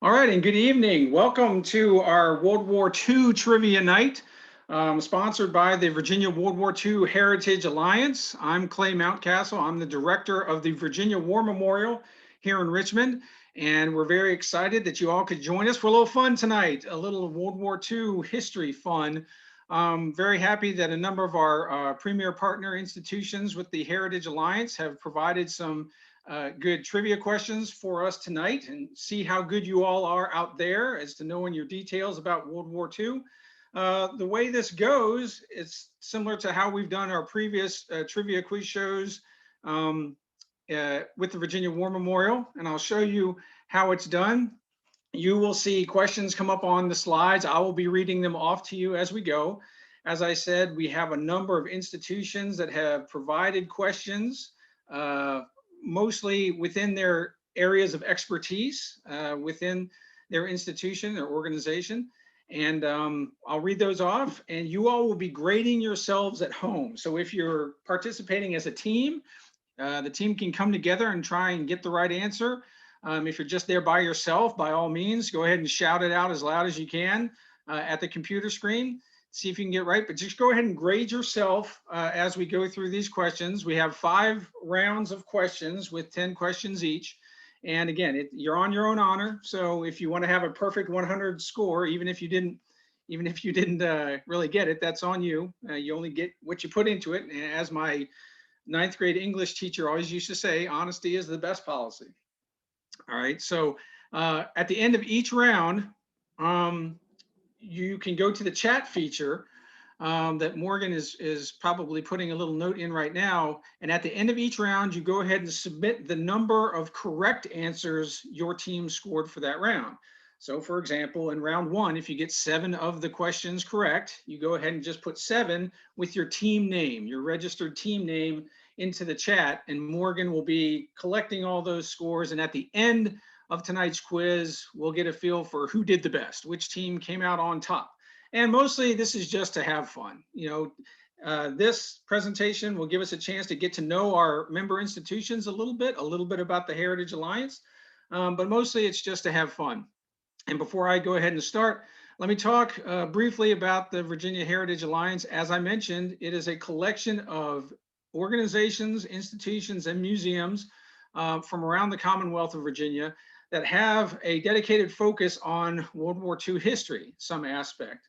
All right, and good evening. Welcome to our World War II Trivia Night, sponsored by the Virginia World War II Heritage Alliance. I'm Clay Mountcastle. I'm the director of the Virginia War Memorial here in Richmond, and we're very excited that you all could join us for a little fun tonight, a little World War II history fun. Very happy that a number of our premier partner institutions with the Heritage Alliance have provided some good trivia questions for us tonight and see how good you all are out there as to knowing your details about World War II. The way this goes, it's similar to how we've done our previous trivia quiz shows with the Virginia War Memorial, and I'll show you how it's done. You will see questions come up on the slides. I will be reading them off to you as we go. As I said, we have a number of institutions that have provided questions, mostly within their areas of expertise, within their institution, their organization. And I'll read those off, and you all will be grading yourselves at home. So if you're participating as a team, the team can come together and try and get the right answer. If you're just there by yourself, by all means, go ahead and shout it out as loud as you can at the computer screen. See if you can get right, but just go ahead and grade yourself as we go through these questions. We have 5 rounds of questions with 10 questions each. And again, you're on your own honor. So if you want to have a perfect 100 score, even if you didn't really get it, that's on you. You only get what you put into it. And as my 9th grade English teacher always used to say, honesty is the best policy. All right, so at the end of each round, you can go to the chat feature that Morgan is probably putting a little note in right now. And at the end of each round, you go ahead and submit the number of correct answers your team scored for that round. So for example, in round 1, if you get 7 of the questions correct, you go ahead and just put 7 with your team name, your registered team name, into the chat, and Morgan will be collecting all those scores. And at the end of tonight's quiz, we'll get a feel for who did the best, which team came out on top. And mostly this is just to have fun. This presentation will give us a chance to get to know our member institutions a little bit about the Heritage Alliance, but mostly it's just to have fun. And before I go ahead and start, let me talk briefly about the Virginia Heritage Alliance. As I mentioned, it is a collection of organizations, institutions, and museums from around the Commonwealth of Virginia that have a dedicated focus on World War II history, some aspect.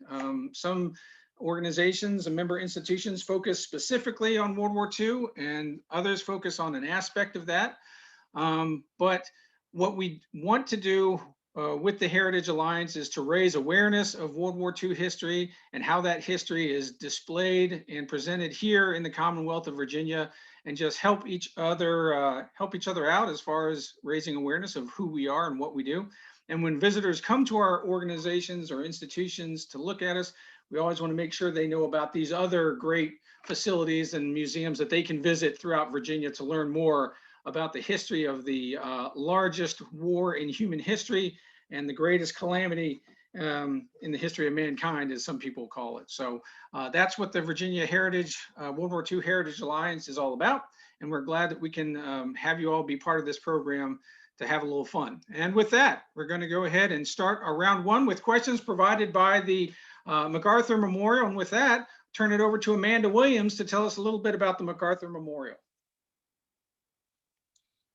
Some organizations and member institutions focus specifically on World War II, and others focus on an aspect of that. But what we want to do with the Heritage Alliance is to raise awareness of World War II history and how that history is displayed and presented here in the Commonwealth of Virginia, and just help each other out as far as raising awareness of who we are and what we do. And when visitors come to our organizations or institutions to look at us, we always want to make sure they know about these other great facilities and museums that they can visit throughout Virginia to learn more about the history of the largest war in human history and the greatest calamity in the history of mankind, as some people call it. So that's what the Virginia Heritage, World War II Heritage Alliance is all about. And we're glad that we can have you all be part of this program to have a little fun. And with that, we're going to go ahead and start our round 1 with questions provided by the MacArthur Memorial. And with that, turn it over to Amanda Williams to tell us a little bit about the MacArthur Memorial.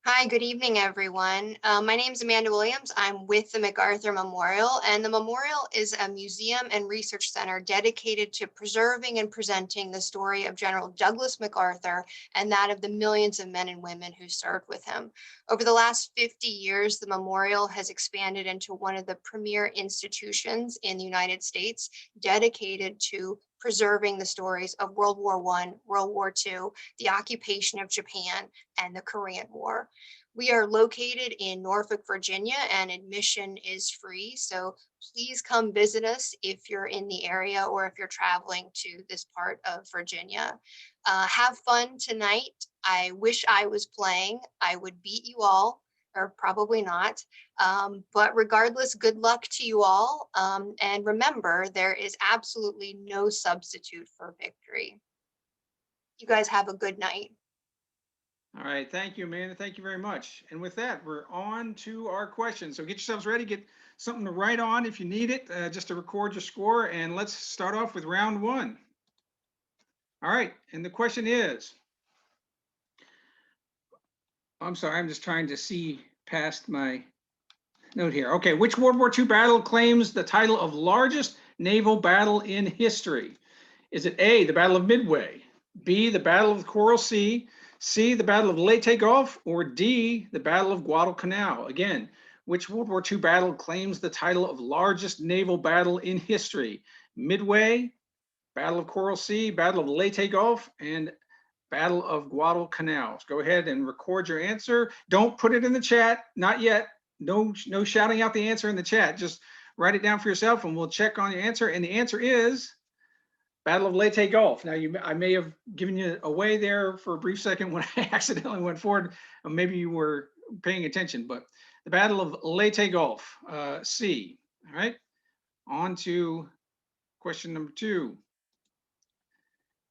Hi, good evening, everyone. My name is Amanda Williams. I'm with the MacArthur Memorial, and the Memorial is a museum and research center dedicated to preserving and presenting the story of General Douglas MacArthur and that of the millions of men and women who served with him. Over the last 50 years, the Memorial has expanded into one of the premier institutions in the United States dedicated to preserving the stories of World War I, World War II, the occupation of Japan, and the Korean War. We are located in Norfolk, Virginia, and admission is free. So please come visit us if you're in the area or if you're traveling to this part of Virginia. Have fun tonight. I wish I was playing. I would beat you all, or probably not. But regardless, good luck to you all. And remember, there is absolutely no substitute for victory. You guys have a good night. All right, thank you, Amanda. Thank you very much. And with that, we're on to our questions. So get yourselves ready, get something to write on if you need it, just to record your score. And let's start off with round one. All right, and the question is, I'm sorry, I'm just trying to see past my note here. Okay, which World War II battle claims the title of largest naval battle in history? Is it A, the Battle of Midway, B, the Battle of the Coral Sea, C, the Battle of Leyte Gulf, or D, the Battle of Guadalcanal? Again, which World War II battle claims the title of largest naval battle in history? Midway, Battle of Coral Sea, Battle of Leyte Gulf, and Battle of Guadalcanal. Go ahead and record your answer. Don't put it in the chat, not yet. No shouting out the answer in the chat. Just write it down for yourself and we'll check on your answer. And the answer is Battle of Leyte Gulf. Now, I may have given you away there for a brief second when I accidentally went forward. Maybe you were paying attention, but the Battle of Leyte Gulf, C. All right, on to question number 2.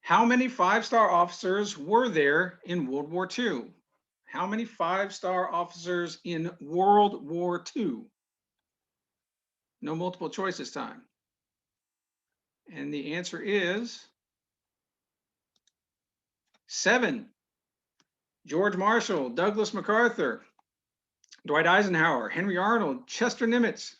How many 5-star officers were there in World War II? How many 5-star officers in World War II? No multiple choice this time. And the answer is 7. George Marshall, Douglas MacArthur, Dwight Eisenhower, Henry Arnold, Chester Nimitz,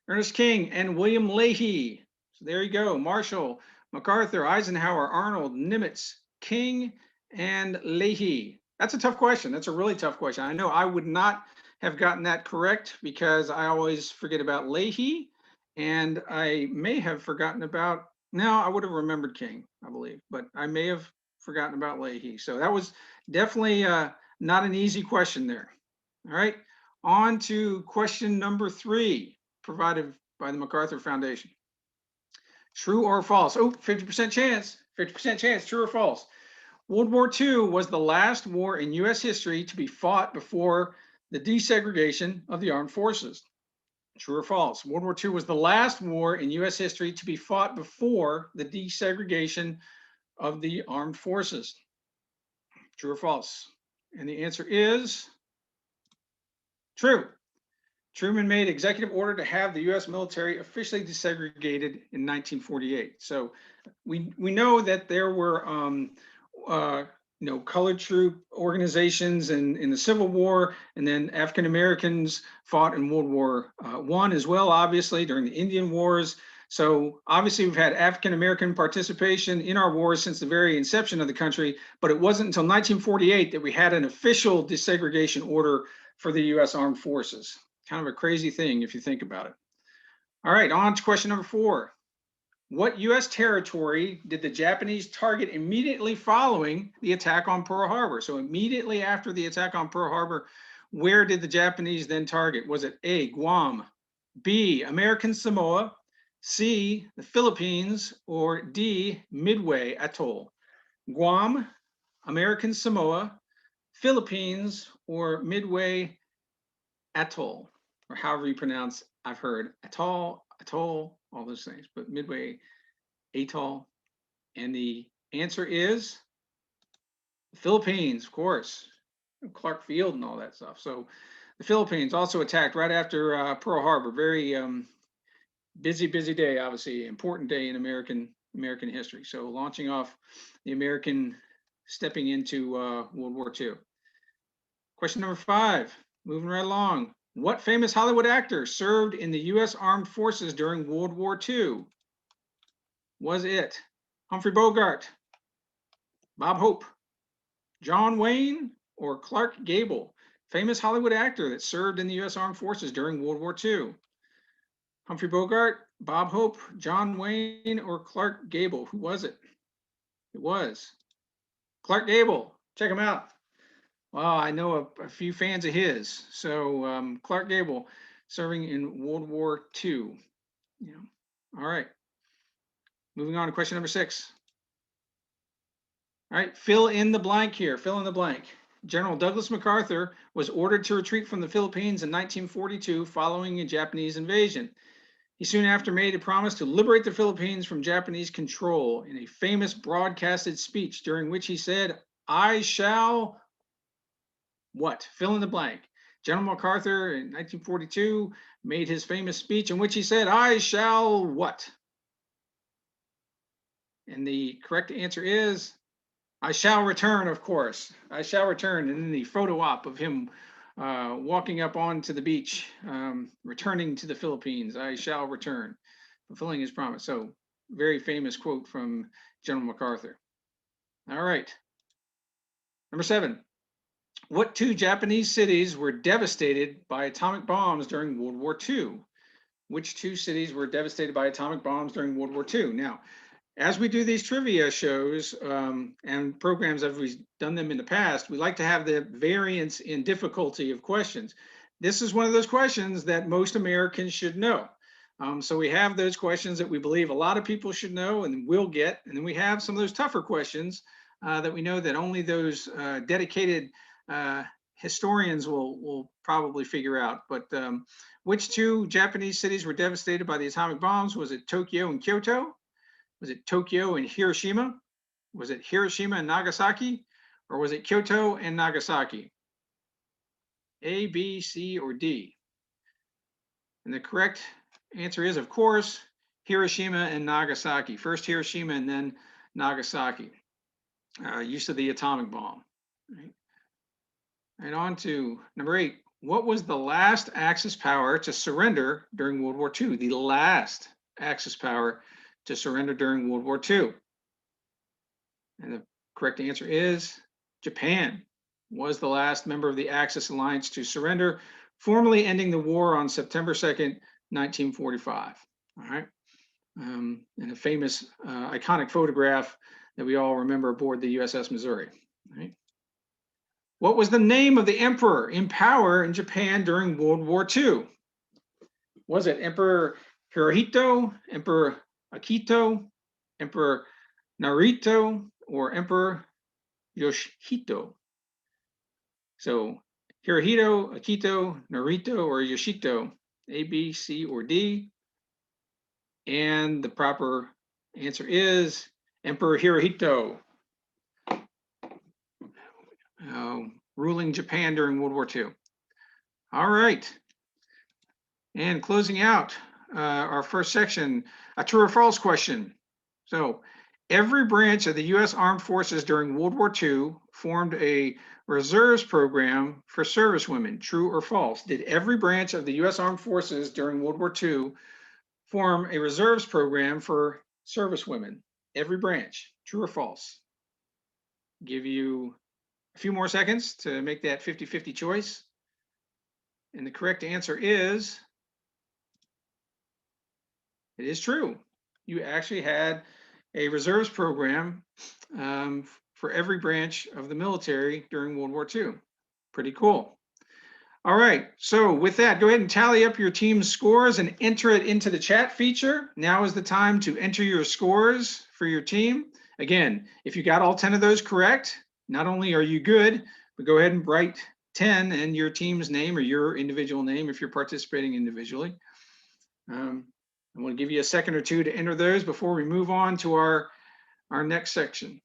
Ernest King, and William Leahy. So there you go. Marshall, MacArthur, Eisenhower, Arnold, Nimitz, King, and Leahy. That's a tough question. That's a really tough question. I know I would not have gotten that correct because I always forget about Leahy, and I may have forgotten about, no, I would have remembered King, I believe, but I may have forgotten about Leahy. So that was definitely not an easy question there. All right, on to question number 3, provided by the MacArthur Foundation. True or false? Oh, 50% chance, 50% chance, true or false? World War II was the last war in US history to be fought before the desegregation of the armed forces. True or false? World War II was the last war in US history to be fought before the desegregation of the armed forces. True or false? And the answer is true. Truman made executive order to have the U.S. military officially desegregated in 1948. So we know that there were colored troop organizations in the Civil War, and then African Americans fought in World War I as well, obviously during the Indian Wars. So obviously we've had African American participation in our wars since the very inception of the country, but it wasn't until 1948 that we had an official desegregation order for the U.S. Armed Forces. Kind of a crazy thing if you think about it. All right, on to question number 4. What U.S. territory did the Japanese target immediately following the attack on Pearl Harbor? So immediately after the attack on Pearl Harbor, where did the Japanese then target? Was it A, Guam, B, American Samoa, C, the Philippines, or D, Midway Atoll? Guam, American Samoa, Philippines, or Midway Atoll, or however you pronounce, I've heard atoll, all those things, but Midway Atoll. And the answer is the Philippines, of course, Clark Field and all that stuff. So the Philippines also attacked right after Pearl Harbor. Very busy day, obviously, important day in American history. So launching off the American stepping into World War II. Question number 5, moving right along. What famous Hollywood actor served in the U.S. Armed Forces during World War II? Was it Humphrey Bogart, Bob Hope, John Wayne, or Clark Gable? Famous Hollywood actor that served in the U.S. Armed Forces during World War II. Humphrey Bogart, Bob Hope, John Wayne, or Clark Gable? Who was it? It was Clark Gable. Check him out. Well, I know a few fans of his. So Clark Gable serving in World War II. Yeah. All right. Moving on to question number 6. All right, fill in the blank here. Fill in the blank. General Douglas MacArthur was ordered to retreat from the Philippines in 1942 following a Japanese invasion. He soon after made a promise to liberate the Philippines from Japanese control in a famous broadcasted speech during which he said, "I shall what? Fill in the blank. General MacArthur in 1942 made his famous speech in which he said, "I shall what?" And the correct answer is, "I shall return," of course. "I shall return." And then the photo op of him walking up onto the beach, returning to the Philippines. "I shall return," fulfilling his promise. So very famous quote from General MacArthur. All right. Number 7. What 2 Japanese cities were devastated by atomic bombs during World War II? Which 2 cities were devastated by atomic bombs during World War II? Now, as we do these trivia shows and programs, as we've done them in the past, we like to have the variance in difficulty of questions. This is one of those questions that most Americans should know. So we have those questions that we believe a lot of people should know and will get. And then we have some of those tougher questions that we know that only those dedicated historians will probably figure out. But which 2 Japanese cities were devastated by the atomic bombs? Was it Tokyo and Kyoto? Was it Tokyo and Hiroshima? Was it Hiroshima and Nagasaki? Or was it Kyoto and Nagasaki? A, B, C, or D? And the correct answer is, of course, Hiroshima and Nagasaki. First Hiroshima and then Nagasaki. Use of the atomic bomb. Right? And on to number 8. What was the last Axis power to surrender during World War II? The last Axis power to surrender during World War II. And the correct answer is Japan was the last member of the Axis alliance to surrender, formally ending the war on September 2nd, 1945. All right. And a famous iconic photograph that we all remember aboard the USS Missouri. All right. What was the name of the emperor in power in Japan during World War II? Was it Emperor Hirohito, Emperor Akito, Emperor Narito, or Emperor Yoshihito? So Hirohito, Akito, Narito, or Yoshito? A, B, C, or D? And the proper answer is Emperor Hirohito, ruling Japan during World War II. All right. And closing out our first section, a true or false question. So every branch of the U.S. Armed Forces during World War II formed a reserves program for servicewomen. True or false? Did every branch of the U.S. Armed Forces during World War II form a reserves program for servicewomen? Every branch. True or false? Give you a few more seconds to make that 50-50 choice. And the correct answer is, it is true. You actually had a reserves program for every branch of the military during World War II. Pretty cool. All right, so with that, go ahead and tally up your team's scores and enter it into the chat feature. Now is the time to enter your scores for your team. Again, if you got all 10 of those correct, not only are you good, but go ahead and write 10 and your team's name or your individual name if you're participating individually. I want to give you a second or two to enter those before we move on to our next section.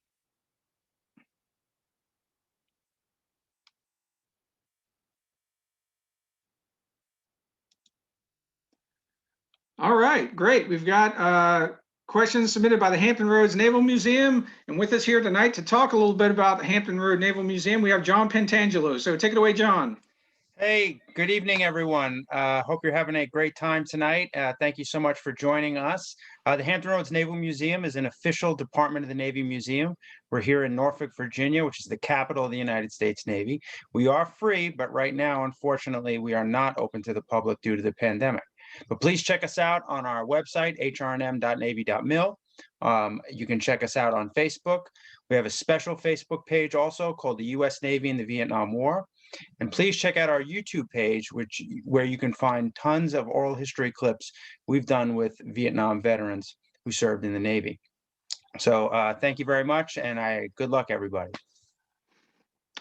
All right, great. We've got questions submitted by the Hampton Roads Naval Museum. And with us here tonight to talk a little bit about the Hampton Road Naval Museum, we have John Pentangelo. So take it away, John. Hey, good evening, everyone. Hope you're having a great time tonight. Thank you so much for joining us. The Hampton Roads Naval Museum is an official department of the Navy Museum. We're here in Norfolk, Virginia, which is the capital of the United States Navy. We are free, but right now, unfortunately, we are not open to the public due to the pandemic. But please check us out on our website, hrnm.navy.mil. You can check us out on Facebook. We have a special Facebook page also called the U.S. Navy in the Vietnam War. And please check out our YouTube page, where you can find tons of oral history clips we've done with Vietnam veterans who served in the Navy. So thank you very much, and good luck, everybody.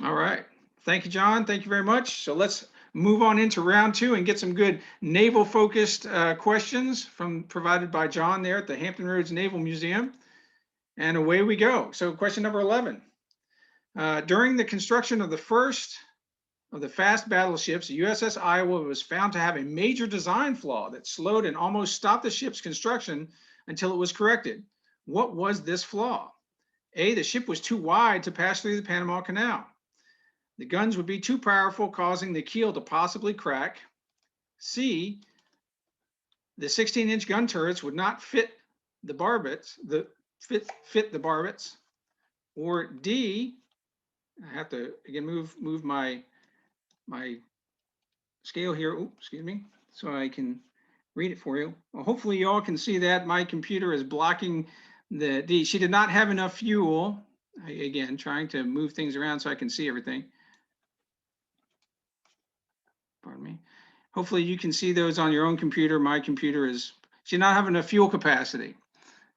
All right. Thank you, John. Thank you very much. So let's move on into round 2 and get some good naval-focused questions provided by John there at the Hampton Roads Naval Museum. And away we go. So question number 11. During the construction of the first of the fast battleships, the USS Iowa was found to have a major design flaw that slowed and almost stopped the ship's construction until it was corrected. What was this flaw? A, the ship was too wide to pass through the Panama Canal. The guns would be too powerful, causing the keel to possibly crack. C, the 16-inch gun turrets would not fit the barbets, fit the barbets. Or D, I have to again move my scale here. Oops, excuse me, so I can read it for you. Well, hopefully you all can see that. My computer is blocking the D. She did not have enough fuel. Again, trying to move things around so I can see everything. Pardon me. Hopefully you can see those on your own computer. My computer is, she did not have enough fuel capacity.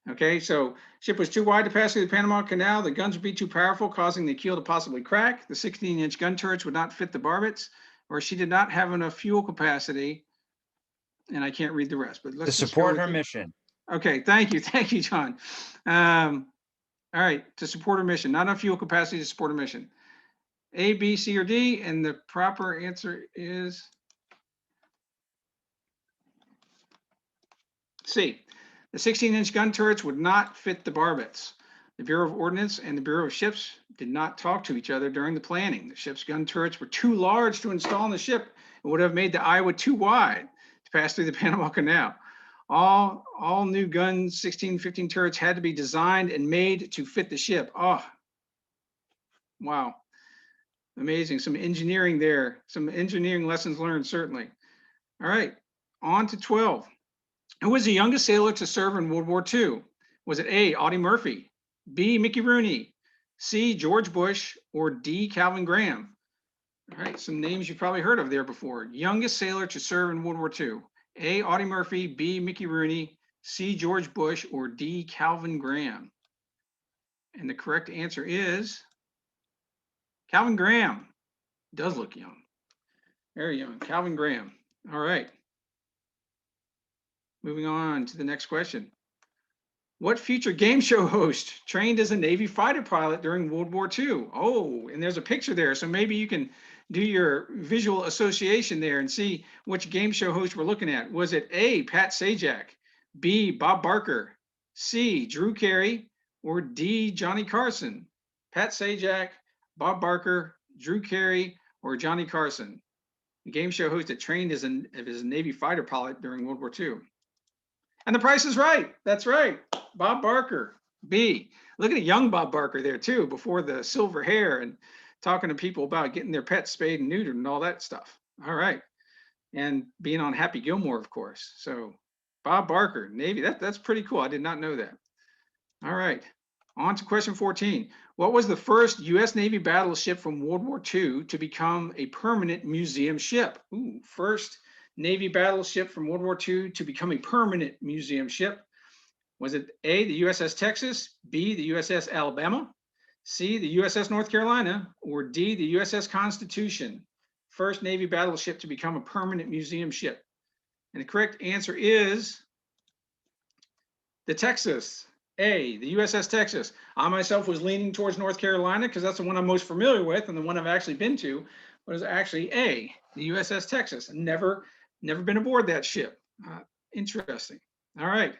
Okay, so ship was too wide to pass through the Panama Canal. The guns would be too powerful, causing the keel to possibly crack. The 16-inch gun turrets would not fit the barbets, or she did not have enough fuel capacity. And I can't read the rest, but let's To support her mission. Okay, thank you, John. All right, to support her mission, not enough fuel capacity to support her mission. A, B, C, or D, and the proper answer is C. The 16-inch gun turrets would not fit the barbets. The Bureau of Ordnance and the Bureau of Ships did not talk to each other during the planning. The ship's gun turrets were too large to install in the ship and would have made the Iowa too wide to pass through the Panama Canal. All new gun 16-15 turrets had to be designed and made to fit the ship. Oh, wow. Amazing. Some engineering there. Some engineering lessons learned, certainly. All right, on to 12. Who was the youngest sailor to serve in World War II? Was it A, Audie Murphy, B, Mickey Rooney, C, George Bush, or D, Calvin Graham? All right, some names you've probably heard of there before. Youngest sailor to serve in World War II. A, Audie Murphy, B, Mickey Rooney, C, George Bush, or D, Calvin Graham? And the correct answer is Calvin Graham. Does look young. Very young. Calvin Graham. All right. Moving on to the next question. What future game show host trained as a Navy fighter pilot during World War II? Oh, and there's a picture there, so maybe you can do your visual association there and see which game show host we're looking at. Was it A, Pat Sajak, B, Bob Barker, C, Drew Carey, or D, Johnny Carson? Pat Sajak, Bob Barker, Drew Carey, or Johnny Carson? The game show host that trained as a Navy fighter pilot during World War II. And the price is right. That's right. Bob Barker, B. Look at a young Bob Barker there too, before the silver hair and talking to people about getting their pets spayed and neutered and all that stuff. All right. And being on Happy Gilmore, of course. So Bob Barker, Navy, that's pretty cool. I did not know that. All right. On to question 14. What was the first U.S. Navy battleship from World War II to become a permanent museum ship? Ooh, first Navy battleship from World War II to become a permanent museum ship. Was it A, the USS Texas, B, the USS Alabama, C, the USS North Carolina, or D, the USS Constitution? First Navy battleship to become a permanent museum ship. And the correct answer is the Texas. A, the USS Texas. I myself was leaning towards North Carolina because that's the one I'm most familiar with and the one I've actually been to, was actually A, the USS Texas. Never been aboard that ship. Interesting. All right.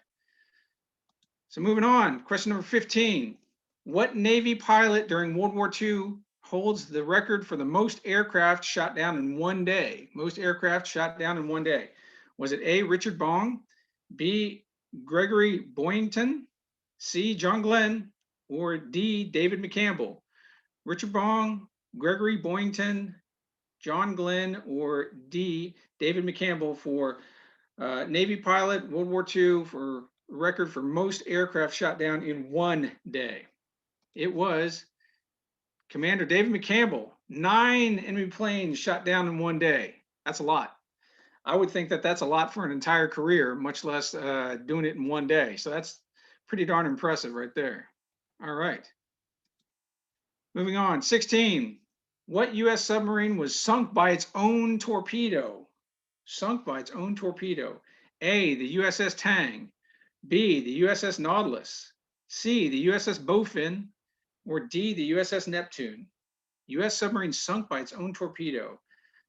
So moving on, question number 15. What Navy pilot during World War II holds the record for the most aircraft shot down in one day? Most aircraft shot down in one day. Was it A, Richard Bong, B, Gregory Boyington, C, John Glenn, or D, David McCampbell? Richard Bong, Gregory Boyington, John Glenn, or D, David McCampbell for Navy pilot, World War II, for record for most aircraft shot down in one day. It was Commander David McCampbell. 9 enemy planes shot down in one day. That's a lot. I would think that that's a lot for an entire career, much less doing it in one day. So that's pretty darn impressive right there. All right. Moving on, 16. What U.S. submarine was sunk by its own torpedo? Sunk by its own torpedo. A, the USS Tang, B, the USS Nautilus, C, the USS Bowfin, or D, the USS Neptune? U.S. submarine sunk by its own torpedo.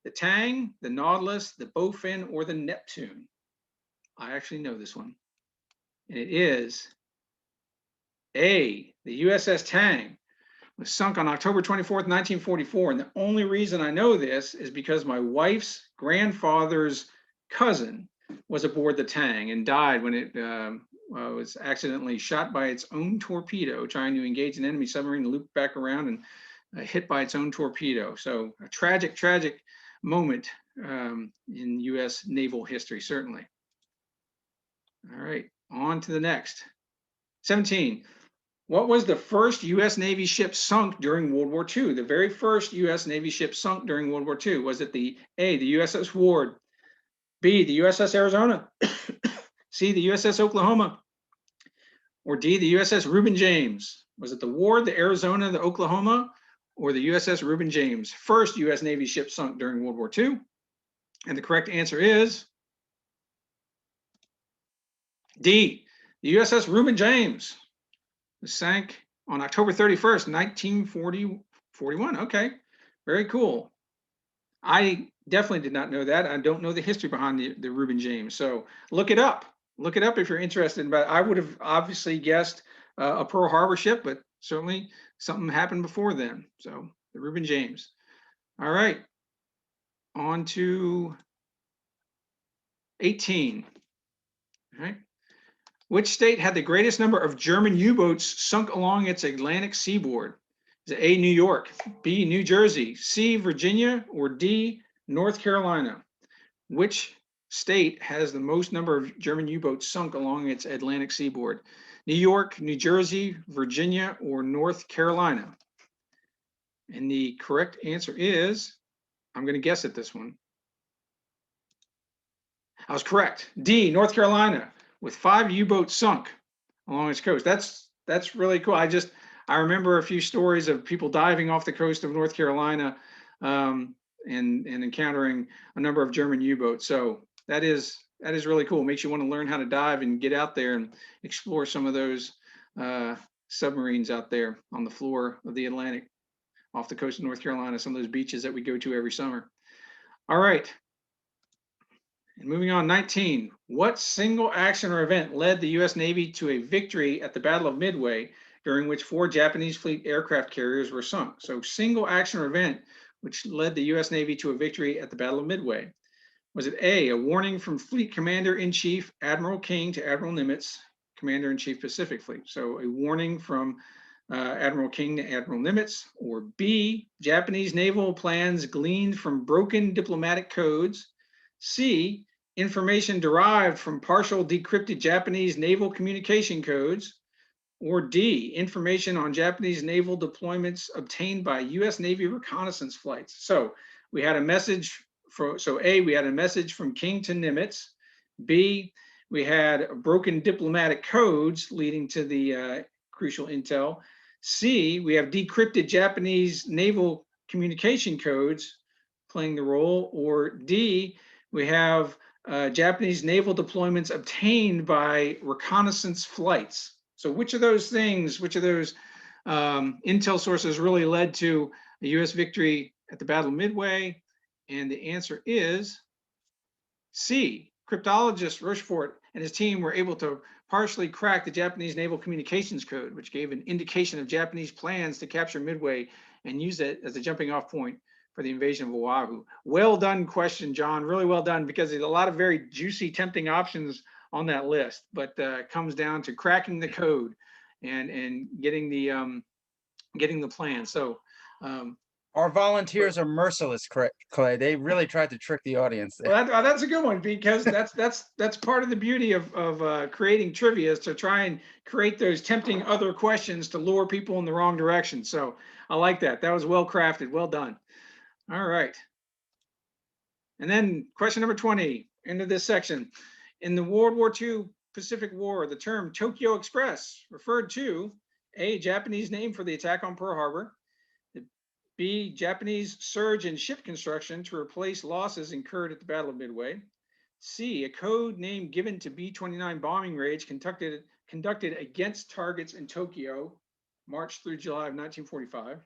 The Tang, the Nautilus, the Bowfin, or the Neptune? I actually know this one. And it is A, the USS Tang was sunk on October 24th, 1944. And the only reason I know this is because my wife's grandfather's cousin was aboard the Tang and died when it was accidentally shot by its own torpedo, trying to engage an enemy submarine to loop back around and hit by its own torpedo. So a tragic, tragic moment in US naval history, certainly. All right, on to the next. 17. What was the first US Navy ship sunk during World War II? The very first US Navy ship sunk during World War II. Was it the A, the USS Ward, B, the USS Arizona, C, the USS Oklahoma, or D, the USS Reuben James? Was it the Ward, the Arizona, the Oklahoma, or the USS Reuben James? First US Navy ship sunk during World War II. And the correct answer is D, the USS Reuben James. It sank on October 31st, 1941. Okay, very cool. I definitely did not know that. I don't know the history behind the Reuben James. So look it up. Look it up if you're interested. But I would have obviously guessed a Pearl Harbor ship, but certainly something happened before then. So the Reuben James. All right, on to 18. All right. Which state had the greatest number of German U-boats sunk along its Atlantic seaboard? Is it A, New York, B, New Jersey, C, Virginia, or D, North Carolina? Which state has the most number of German U-boats sunk along its Atlantic seaboard? New York, New Jersey, Virginia, or North Carolina? And the correct answer is, I'm going to guess at this one. I was correct. D, North Carolina, with 5 U-boats sunk along its coast. That's really cool. I remember a few stories of people diving off the coast of North Carolina and encountering a number of German U-boats. So that is really cool. Makes you want to learn how to dive and get out there and explore some of those submarines out there on the floor of the Atlantic off the coast of North Carolina, some of those beaches that we go to every summer. All right. And moving on, 19. What single action or event led the U.S. Navy to a victory at the Battle of Midway, during which 4 Japanese fleet aircraft carriers were sunk? So single action or event which led the U.S. Navy to a victory at the Battle of Midway. Was it A, a warning from Fleet Commander-in-Chief Admiral King to Admiral Nimitz, Commander-in-Chief Pacific Fleet? So a warning from Admiral King to Admiral Nimitz. Or B, Japanese naval plans gleaned from broken diplomatic codes. C, information derived from partial decrypted Japanese naval communication codes. Or D, information on Japanese naval deployments obtained by U.S. Navy reconnaissance flights. So we had a message A, we had a message from King to Nimitz. B, we had broken diplomatic codes leading to the crucial intel. C, we have decrypted Japanese naval communication codes playing the role. Or D, we have Japanese naval deployments obtained by reconnaissance flights. So which of those things, which of those intel sources really led to a U.S. victory at the Battle of Midway? And the answer is C. Cryptologist Rochefort and his team were able to partially crack the Japanese naval communications code, which gave an indication of Japanese plans to capture Midway and use it as a jumping off point for the invasion of Oahu. Well done question, John. Really well done, because there's a lot of very juicy, tempting options on that list, but it comes down to cracking the code and getting the plan. So Our volunteers are merciless, Clay. They really tried to trick the audience there. well, that's a good one, because that's part of the beauty of creating trivia, is to try and create those tempting other questions to lure people in the wrong direction. So I like that. That was well crafted. Well done. All right. And then question number 20 into this section. In the World War II Pacific War, the term Tokyo Express referred to A, Japanese name for the attack on Pearl Harbor, B, Japanese surge in ship construction to replace losses incurred at the Battle of Midway, C, a code name given to B-29 bombing raids conducted against targets in Tokyo, March through July of 1945,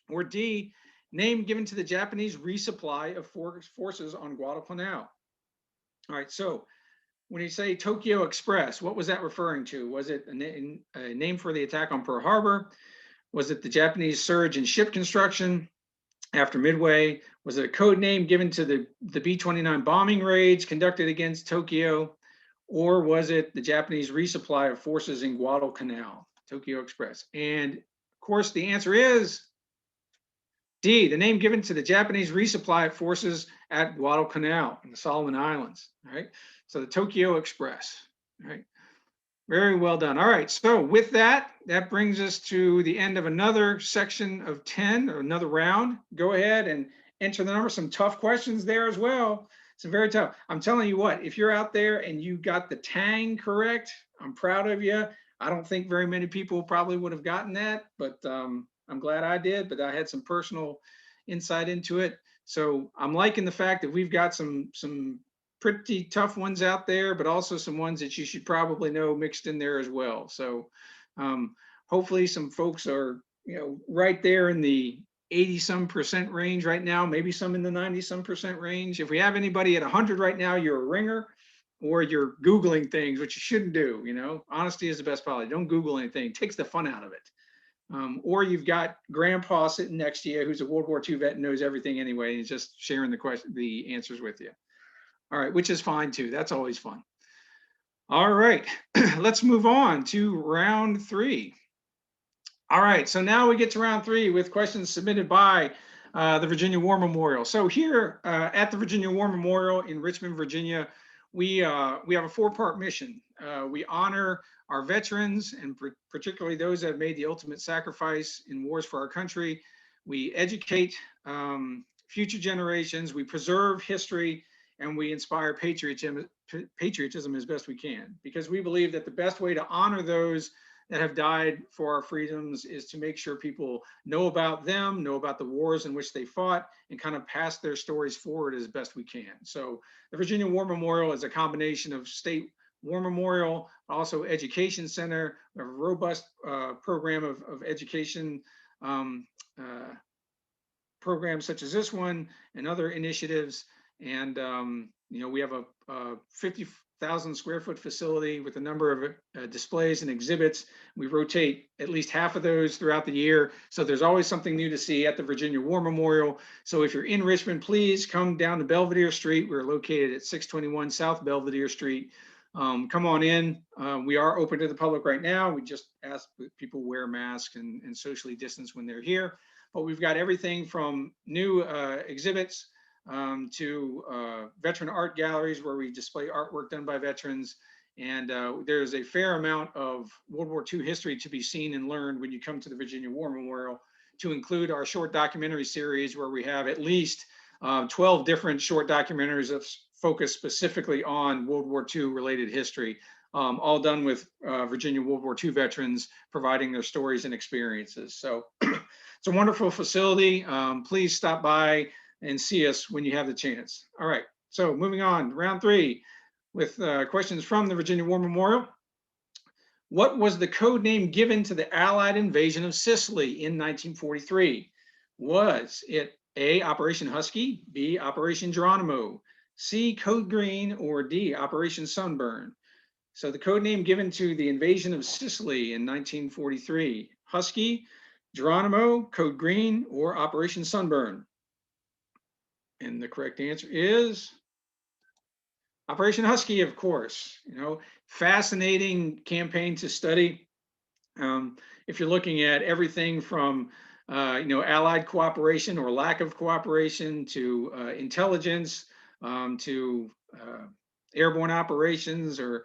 or D, name given to the Japanese resupply of forces on Guadalcanal. All right, so when you say Tokyo Express, what was that referring to? Was it a name for the attack on Pearl Harbor? Was it the Japanese surge in ship construction after Midway? Was it a code name given to the B-29 bombing raids conducted against Tokyo? Or was it the Japanese resupply of forces in Guadalcanal, Tokyo Express? And of course, the answer is D, the name given to the Japanese resupply of forces at Guadalcanal in the Solomon Islands. All right, so the Tokyo Express. All right, very well done. All right, so with that, that brings us to the end of another section of 10, or another round. Go ahead and enter the number. Some tough questions there as well. It's very tough. I'm telling you what, if you're out there and you got the Tang correct, I'm proud of you. I don't think very many people probably would have gotten that, but I'm glad I did, but I had some personal insight into it. So I'm liking the fact that we've got some pretty tough ones out there, but also some ones that you should probably know mixed in there as well. So hopefully some folks are, right there in the 80-some% range right now, maybe some in the 90-some% range. If we have anybody at 100 right now, you're a ringer, or you're Googling things, which you shouldn't do. Honesty is the best policy. Don't Google anything. It takes the fun out of it. Or you've got grandpa sitting next to you who's a World War II vet and knows everything anyway, and he's just sharing the answers with you. All right, which is fine too. That's always fun. All right, let's move on to round 3. All right, so now we get to round 3 with questions submitted by the Virginia War Memorial. So here at the Virginia War Memorial in Richmond, Virginia, we have a 4-part mission. We honor our veterans, and particularly those that have made the ultimate sacrifice in wars for our country. We educate future generations, we preserve history, and we inspire patriotism as best we can, because we believe that the best way to honor those that have died for our freedoms is to make sure people know about them, know about the wars in which they fought, and kind of pass their stories forward as best we can. So the Virginia War Memorial is a combination of state war memorial, also education center, a robust program of education programs such as this one and other initiatives. And we have a 50,000 square foot facility with a number of displays and exhibits. We rotate at least half of those throughout the year. So there's always something new to see at the Virginia War Memorial. So if you're in Richmond, please come down to Belvedere Street. We're located at 621 South Belvedere Street. Come on in. We are open to the public right now. We just ask that people wear masks and socially distance when they're here. But we've got everything from new exhibits to veteran art galleries where we display artwork done by veterans. And there's a fair amount of World War II history to be seen and learned when you come to the Virginia War Memorial, to include our short documentary series, where we have at least 12 different short documentaries that focus specifically on World War II related history, all done with Virginia World War II veterans providing their stories and experiences. So it's a wonderful facility. Please stop by and see us when you have the chance. All right, so moving on, round 3 with questions from the Virginia War Memorial. What was the code name given to the Allied invasion of Sicily in 1943? Was it A, Operation Husky, B, Operation Geronimo, C, Code Green, or D, Operation Sunburn? So the code name given to the invasion of Sicily in 1943, Husky, Geronimo, Code Green, or Operation Sunburn? And the correct answer is Operation Husky, of course. Fascinating campaign to study. If you're looking at everything from Allied cooperation or lack of cooperation to intelligence, to airborne operations or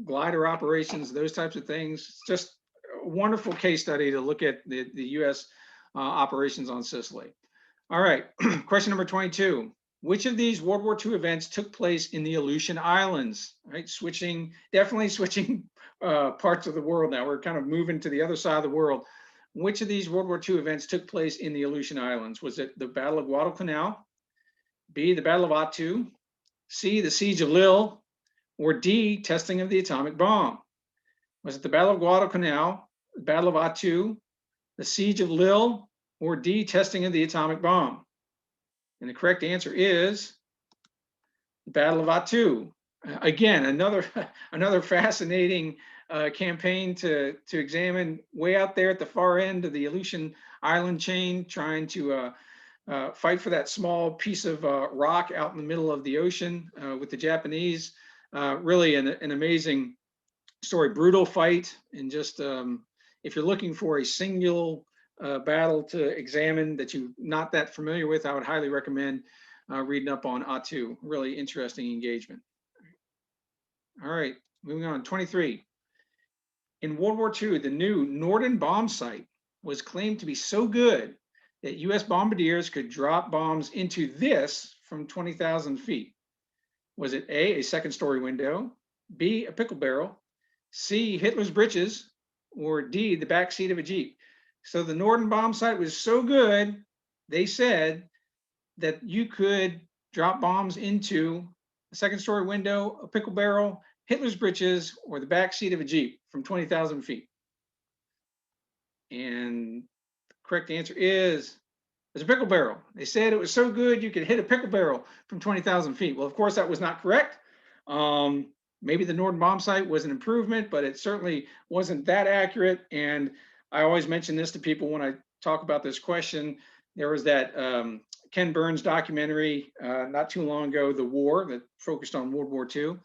glider operations, those types of things. It's just a wonderful case study to look at the U.S. Operations on Sicily. All right, question number 22. Which of these World War II events took place in the Aleutian Islands? Right, definitely switching parts of the world now. We're kind of moving to the other side of the world. Which of these World War II events took place in the Aleutian Islands? Was it the Battle of Guadalcanal, B, the Battle of Attu, C, the Siege of Lille, or D, testing of the atomic bomb? Was it the Battle of Guadalcanal, the Battle of Attu, the Siege of Lille, or D, testing of the atomic bomb? And the correct answer is the Battle of Attu. Again, another fascinating campaign to examine, way out there at the far end of the Aleutian Island chain, trying to fight for that small piece of rock out in the middle of the ocean with the Japanese. Really an amazing story, brutal fight, and just if you're looking for a single battle to examine that you're not that familiar with, I would highly recommend reading up on Attu. Really interesting engagement. All right, moving on. 23. In World War II, the new Norden bomb sight was claimed to be so good that US bombardiers could drop bombs into this from 20,000 feet. Was it A, a second story window, B, a pickle barrel, C, Hitler's breeches, or D, the back seat of a Jeep? So the Norden bomb sight was so good, they said that you could drop bombs into a second story window, a pickle barrel, Hitler's breeches, or the back seat of a Jeep from 20,000 feet. And the correct answer is a pickle barrel. They said it was so good you could hit a pickle barrel from 20,000 feet. Well, of course, that was not correct. Maybe the Norden bomb sight was an improvement, but it certainly wasn't that accurate. And I always mention this to people when I talk about this question. There was that Ken Burns documentary not too long ago, The War, that focused on World War II.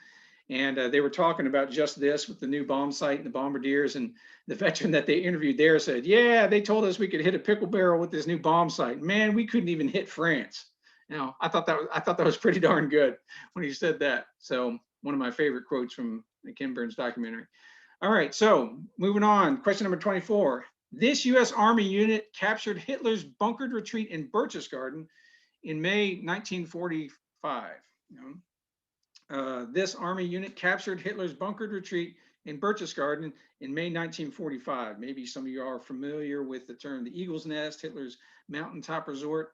And they were talking about just this with the new bomb sight and the bombardiers. And the veteran that they interviewed there said, yeah, they told us we could hit a pickle barrel with this new bomb sight. Man, we couldn't even hit France. Now, I thought that was pretty darn good when he said that. So one of my favorite quotes from the Ken Burns documentary. All right, so moving on, question number 24. This US Army unit captured Hitler's bunkered retreat in Berchtesgaden in May 1945. This Army unit captured Hitler's bunkered retreat in Berchtesgaden in May 1945. Maybe some of you are familiar with the term the Eagle's Nest, Hitler's mountaintop resort.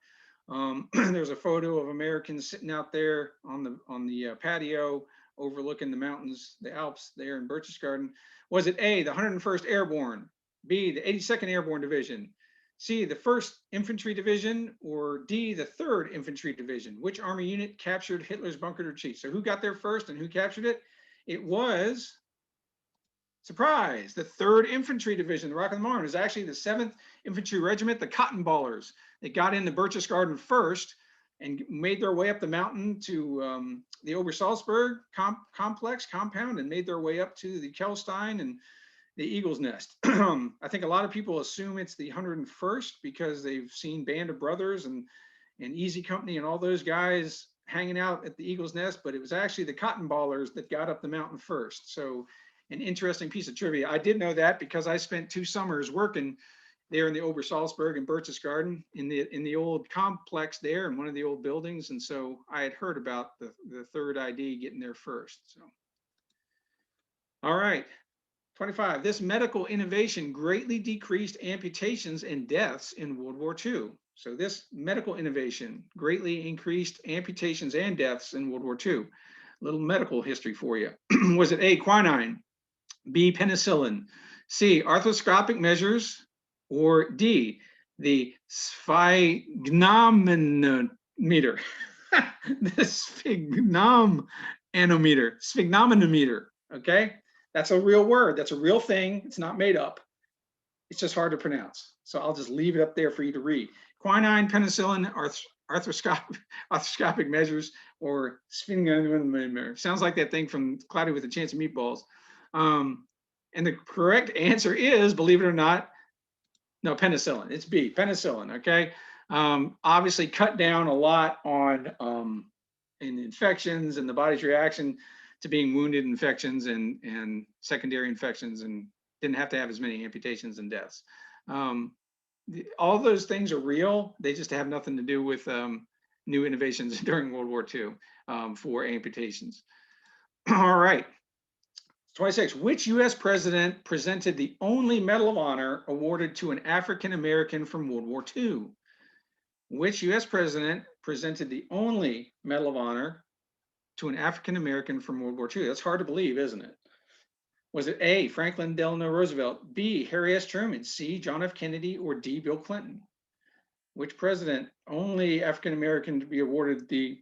There's a photo of Americans sitting out there on the patio overlooking the mountains, the Alps there in Berchtesgaden. Was it A, the 101st Airborne, B, the 82nd Airborne Division, C, the 1st Infantry Division, or D, the 3rd Infantry Division? Which Army unit captured Hitler's bunkered retreat? So who got there first and who captured it? It was, surprise, the 3rd Infantry Division, the Rock of the Marne. It was actually the 7th Infantry Regiment, the Cotton Ballers. They got into Berchtesgaden first and made their way up the mountain to the Obersalzberg compound and made their way up to the Kelstein and the Eagle's Nest. I think a lot of people assume it's the 101st because they've seen Band of Brothers and Easy Company and all those guys hanging out at the Eagle's Nest, but it was actually the Cotton Ballers that got up the mountain first. So an interesting piece of trivia. I did know that because I spent 2 summers working there in the Obersalzberg and Berchtesgaden in the old complex there in one of the old buildings. And so I had heard about the 3rd ID getting there first. So, all right. 25, this medical innovation greatly decreased amputations and deaths in World War II. So this medical innovation greatly increased amputations and deaths in World War II. A little medical history for you. Was it A, quinine, B, penicillin, C, arthroscopic measures, or D, the sphygmomanometer? The sphygmomanometer, okay? That's a real word. That's a real thing. It's not made up. It's just hard to pronounce. So I'll just leave it up there for you to read. Quinine, penicillin, arthroscopic measures, or sphygmomanometer. Sounds like that thing from Cloudy with a Chance of Meatballs. And the correct answer is, believe it or not, no, penicillin. It's B, penicillin, okay? Obviously cut down a lot on in infections and the body's reaction to being wounded, infections and secondary infections, and didn't have to have as many amputations and deaths. All those things are real. They just have nothing to do with new innovations during World War II for amputations. All right. 26, which US president presented the only Medal of Honor awarded to an African American from World War II? Which US president presented the only Medal of Honor to an African American from World War II? That's hard to believe, isn't it? Was it A, Franklin Delano Roosevelt, B, Harry S. Truman, C, John F. Kennedy, or D, Bill Clinton? which president, only African-American to be awarded the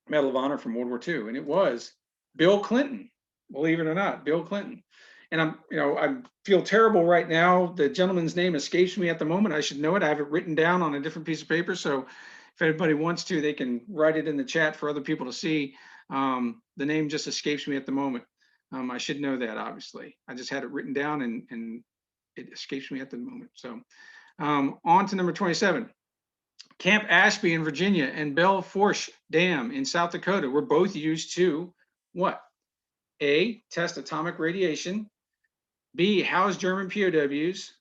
Medal of Honor from World War II? And it was Bill Clinton, believe it or not, Bill Clinton. And I feel terrible right now. The gentleman's name escapes me at the moment. I should know it. I have it written down on a different piece of paper. So if anybody wants to, they can write it in the chat for other people to see. The name just escapes me at the moment. I should know that, obviously. I just had it written down and it escapes me at the moment. So on to number 27. Camp Ashby in Virginia and Belfourche Dam in South Dakota were both used to what? A, test atomic radiation. B, house German POWs.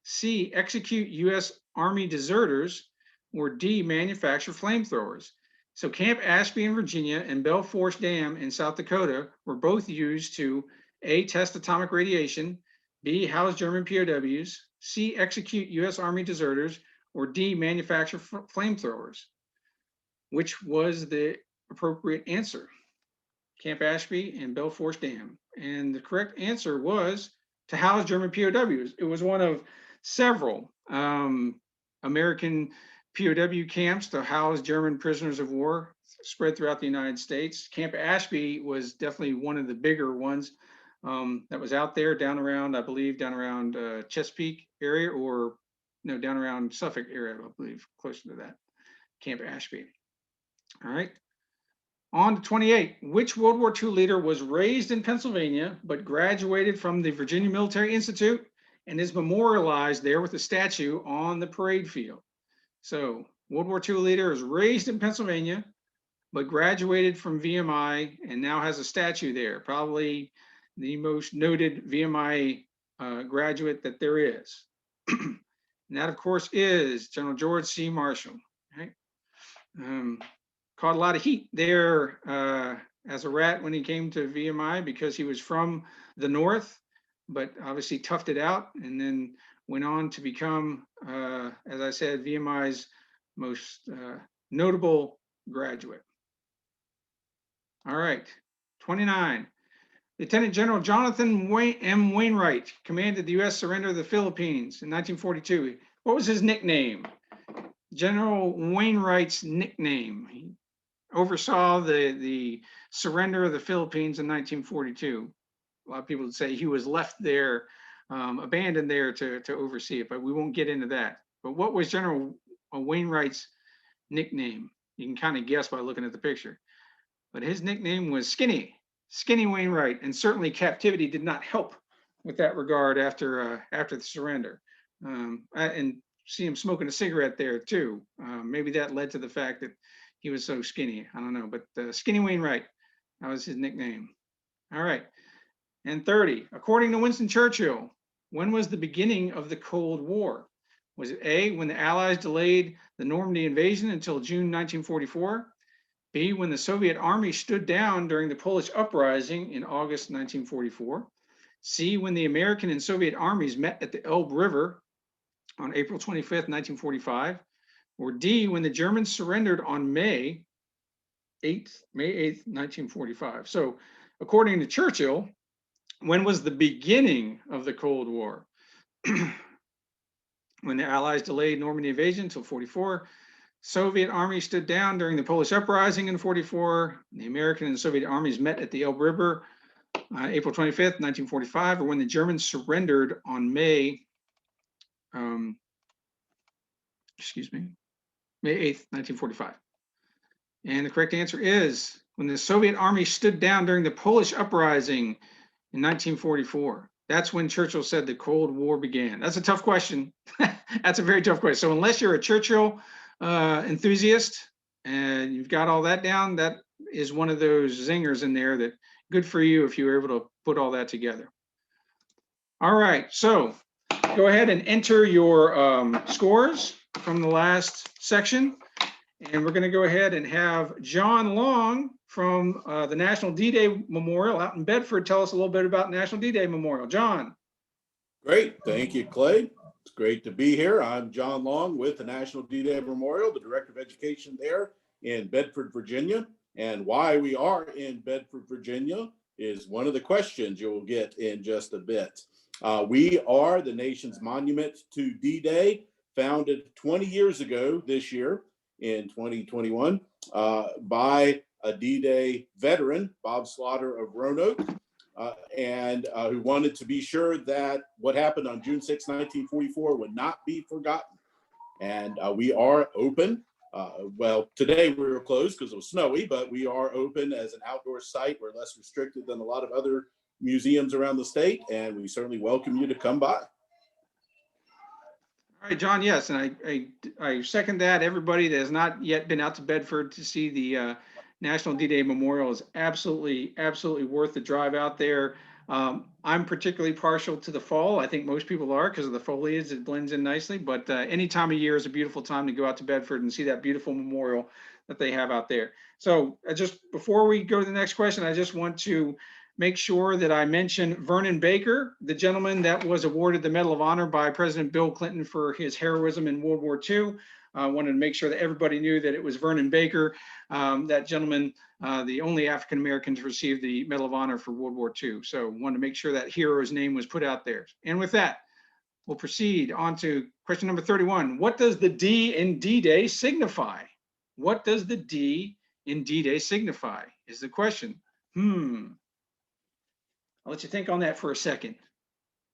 C, execute U.S. Army deserters. Or D, manufacture flamethrowers. So Camp Ashby in Virginia and Belfourche Dam in South Dakota were both used to A, test atomic radiation. B, house German POWs. C, execute U.S. Army deserters. Or D, manufacture flamethrowers. Which was the appropriate answer? Camp Ashby and Belfourche Dam. And the correct answer was to house German POWs. It was one of several American POW camps to house German prisoners of war spread throughout the United States. Camp Ashby was definitely one of the bigger ones that was out there down around, I believe, down around Chesapeake area, or no, down around Suffolk area, I believe, closer to that, Camp Ashby. All right. On to 28. Which World War II leader was raised in Pennsylvania but graduated from the Virginia Military Institute and is memorialized there with a statue on the parade field? So World War II leader is raised in Pennsylvania but graduated from VMI and now has a statue there, probably the most noted VMI graduate that there is. And that, of course, is General George C. Marshall. Right? Caught a lot of heat there as a rat when he came to VMI because he was from the North, but obviously toughed it out and then went on to become, as I said, VMI's most notable graduate. All right, 29. Lieutenant General Jonathan M. Wainwright commanded the U.S. surrender of the Philippines in 1942. What was his nickname? General Wainwright's nickname. He oversaw the surrender of the Philippines in 1942. A lot of people would say he was left there, abandoned there to oversee it, but we won't get into that. But what was General Wainwright's nickname? You can kind of guess by looking at the picture. But his nickname was Skinny Wainwright, and certainly captivity did not help with that regard after the surrender. And see him smoking a cigarette there too. Maybe that led to the fact that he was so skinny. I don't know, but Skinny Wainwright, that was his nickname. All right. And 30, according to Winston Churchill, when was the beginning of the Cold War? Was it A, when the Allies delayed the Normandy invasion until June 1944? B, when the Soviet army stood down during the Polish uprising in August 1944? C, when the American and Soviet armies met at the Elbe River on April 25th, 1945? Or D, when the Germans surrendered on May 8th, 1945. So according to Churchill, when was the beginning of the Cold War? When the Allies delayed Normandy invasion until 44, Soviet army stood down during the Polish uprising in 44, the American and Soviet armies met at the Elbe River April 25th, 1945, or when the Germans surrendered on May 8th, 1945. And the correct answer is when the Soviet army stood down during the Polish uprising in 1944. That's when Churchill said the Cold War began. That's a tough question. That's a very tough question. So unless you're a Churchill enthusiast and you've got all that down, that is one of those zingers in there that good for you if you were able to put all that together. All right, so go ahead and enter your scores from the last section. And we're going to go ahead and have John Long from the National D-Day Memorial out in Bedford tell us a little bit about National D-Day Memorial. John. Great. Thank you, Clay. It's great to be here. I'm John Long with the National D-Day Memorial, the Director of Education there in Bedford, Virginia. And why we are in Bedford, Virginia is one of the questions you'll get in just a bit. We are the nation's monument to D-Day. founded 20 years ago this year in 2021 by a D-Day veteran, Bob Slaughter of Roanoke, and who wanted to be sure that what happened on June 6, 1944 would not be forgotten. And we are open. Well, today we were closed because it was snowy, but we are open as an outdoor site. We're less restricted than a lot of other museums around the state, and we certainly welcome you to come by. All right, John, yes, and I second that. Everybody that has not yet been out to Bedford to see the National D-Day Memorial is absolutely worth the drive out there. I'm particularly partial to the fall. I think most people are because of the foliage. It blends in nicely, but any time of year is a beautiful time to go out to Bedford and see that beautiful memorial that they have out there. So just before we go to the next question, I just want to make sure that I mention Vernon Baker, the gentleman that was awarded the Medal of Honor by President Bill Clinton for his heroism in World War II. I wanted to make sure that everybody knew that it was Vernon Baker, that gentleman, the only African-American to receive the Medal of Honor for World War II. So wanted to make sure that hero's name was put out there. And with that, we'll proceed on to question number 31. What does the D in D-Day signify? What does the D in D-Day signify is the question. I'll let you think on that for a second.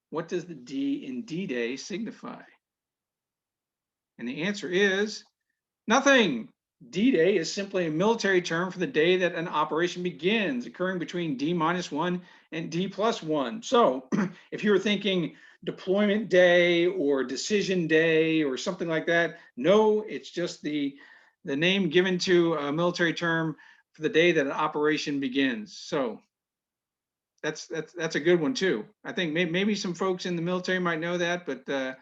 What does the D in D-Day signify? And the answer is nothing. D-Day is simply a military term for the day that an operation begins, occurring between D-1 and D+1. So if you were thinking deployment day or decision day or something like that, no, it's just the name given to a military term for the day that an operation begins. So that's a good one too. I think maybe some folks in the military might know that, but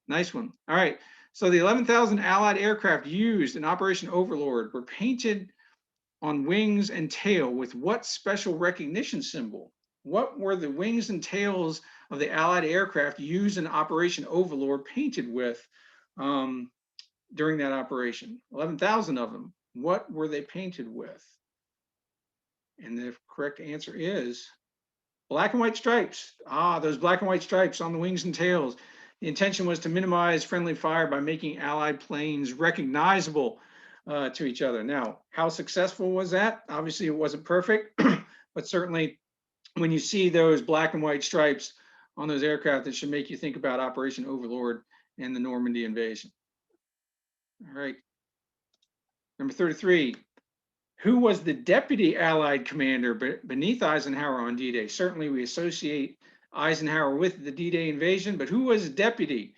nice one. All right. So the 11,000 Allied aircraft used in Operation Overlord were painted on wings and tail with what special recognition symbol? What were the wings and tails of the Allied aircraft used in Operation Overlord painted with during that operation? 11,000 of them. What were they painted with? And the correct answer is black and white stripes. Those black and white stripes on the wings and tails. The intention was to minimize friendly fire by making Allied planes recognizable to each other. Now, how successful was that? Obviously, it wasn't perfect, but certainly when you see those black and white stripes on those aircraft, it should make you think about Operation Overlord and the Normandy invasion. All right. Number 33. Who was the deputy Allied commander beneath Eisenhower on D-Day? Certainly, we associate Eisenhower with the D-Day invasion, but who was deputy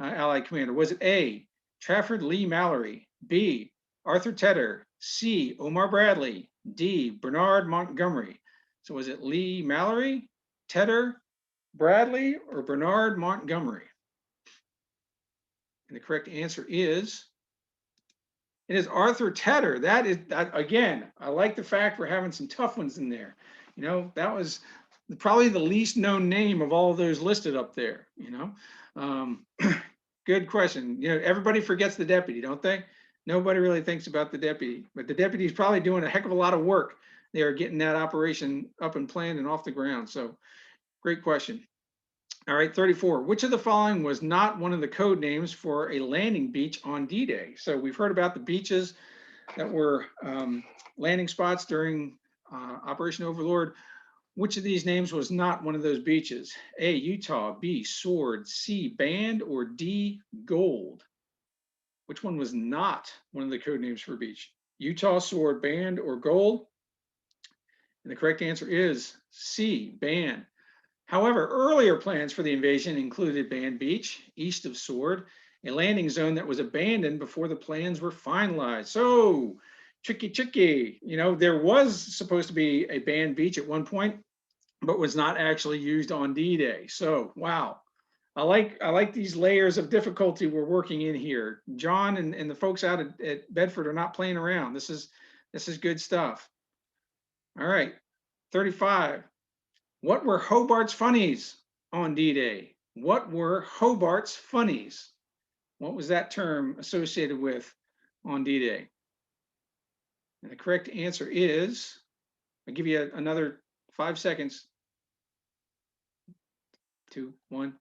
Allied commander? Was it A, Trafford Lee Mallory, B, Arthur Tedder, C, Omar Bradley, D, Bernard Montgomery? So was it Lee Mallory, Tedder, Bradley, or Bernard Montgomery? And the correct answer is, it is Arthur Tedder. That is, again, I like the fact we're having some tough ones in there. You know, that was probably the least known name of all of those listed up there, you know. Good question. You know, everybody forgets the deputy, don't they? Nobody really thinks about the deputy, but the deputy is probably doing a heck of a lot of work. They are getting that operation up and planned and off the ground. So great question. All right, 34. Which of the following was not one of the code names for a landing beach on D-Day? So we've heard about the beaches that were landing spots during Operation Overlord. Which of these names was not one of those beaches? A, Utah, B, Sword, C, Band, or D, Gold? Which one was not one of the code names for a beach? Utah, Sword, Band, or Gold? And the correct answer is C, Band. However, earlier plans for the invasion included Band Beach, east of Sword, a landing zone that was abandoned before the plans were finalized. So, tricky. You know, there was supposed to be a Band Beach at one point, but was not actually used on D-Day. So, wow. I like these layers of difficulty we're working in here. John and the folks out at Bedford are not playing around. This is good stuff. All right, 35. What were Hobart's funnies on D-Day? What were Hobart's funnies? What was that term associated with on D-Day? And the correct answer is, I'll give you another 5 seconds. 2, 1.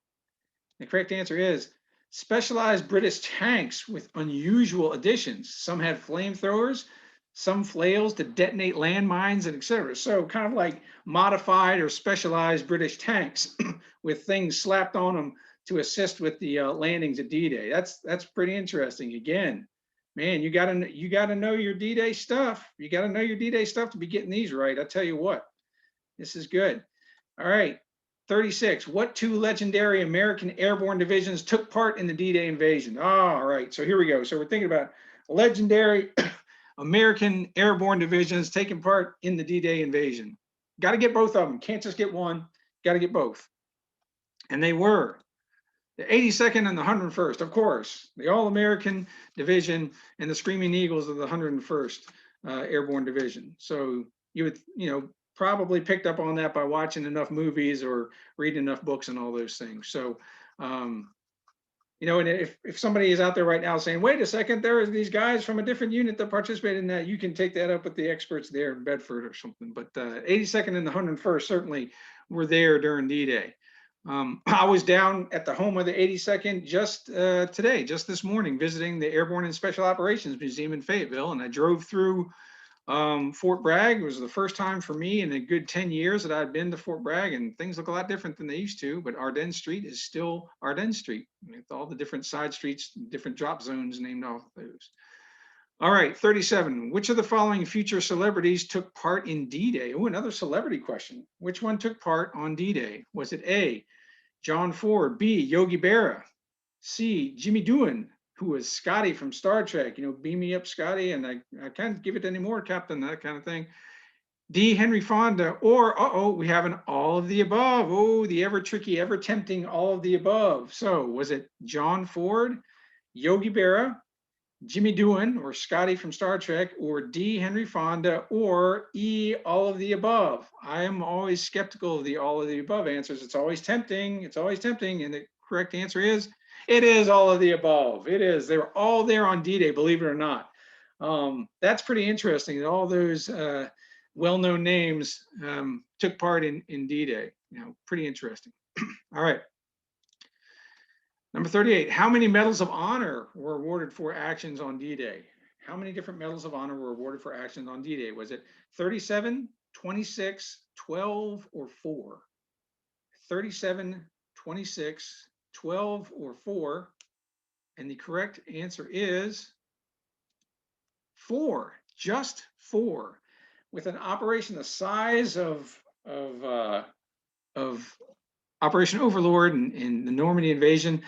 The correct answer is specialized British tanks with unusual additions. Some had flamethrowers, some flails to detonate landmines, and etc. So kind of like modified or specialized British tanks with things slapped on them to assist with the landings at D-Day. That's pretty interesting. Again, man, you gotta know your D-Day stuff. You gotta know your D-Day stuff to be getting these right. I tell you what, this is good. All right, 36. What two legendary American airborne divisions took part in the D-Day invasion? All right, so here we go. So we're thinking about legendary American airborne divisions taking part in the D-Day invasion. Got to get both of them. Can't just get one. Got to get both. And they were the 82nd and the 101st, of course, the All-American Division and the Screaming Eagles of the 101st Airborne Division. So you would, probably picked up on that by watching enough movies or reading enough books and all those things. So, and if somebody is out there right now saying, wait a second, there are these guys from a different unit that participated in that, you can take that up with the experts there in Bedford or something. But 82nd and the 101st certainly were there during D-Day. I was down at the home of the 82nd just today, just this morning, visiting the Airborne and Special Operations Museum in Fayetteville, and I drove through Fort Bragg. It was the first time for me in a good 10 years that I'd been to Fort Bragg, and things look a lot different than they used to, but Ardennes Street is still Ardennes Street with all the different side streets, different drop zones named off those. All right, 37. Which of the following future celebrities took part in D-Day? Oh, another celebrity question. Which one took part on D-Day? Was it A, John Ford, B, Yogi Berra, C, Jimmy Doohan, who was Scotty from Star Trek, beam me up, Scotty, and I can't give it anymore, Captain, that kind of thing. D, Henry Fonda, or, we have an all of the above. Oh, the ever tricky, ever tempting all of the above. So was it John Ford, Yogi Berra, Jimmy Doohan, or Scotty from Star Trek, or D, Henry Fonda, or E, all of the above? I am always skeptical of the all of the above answers. It's always tempting. It's always tempting. And the correct answer is, it is all of the above. It is. They were all there on D-Day, believe it or not. That's pretty interesting that all those well-known names took part in D-Day. Pretty interesting. All right. Number 38, how many medals of honor were awarded for actions on D-Day? How many different medals of honor were awarded for actions on D-Day? Was it 37, 26, 12, or 4? 37, 26, 12, or 4? And the correct answer is 4, just 4. With an operation the size of Operation Overlord and the Normandy invasion,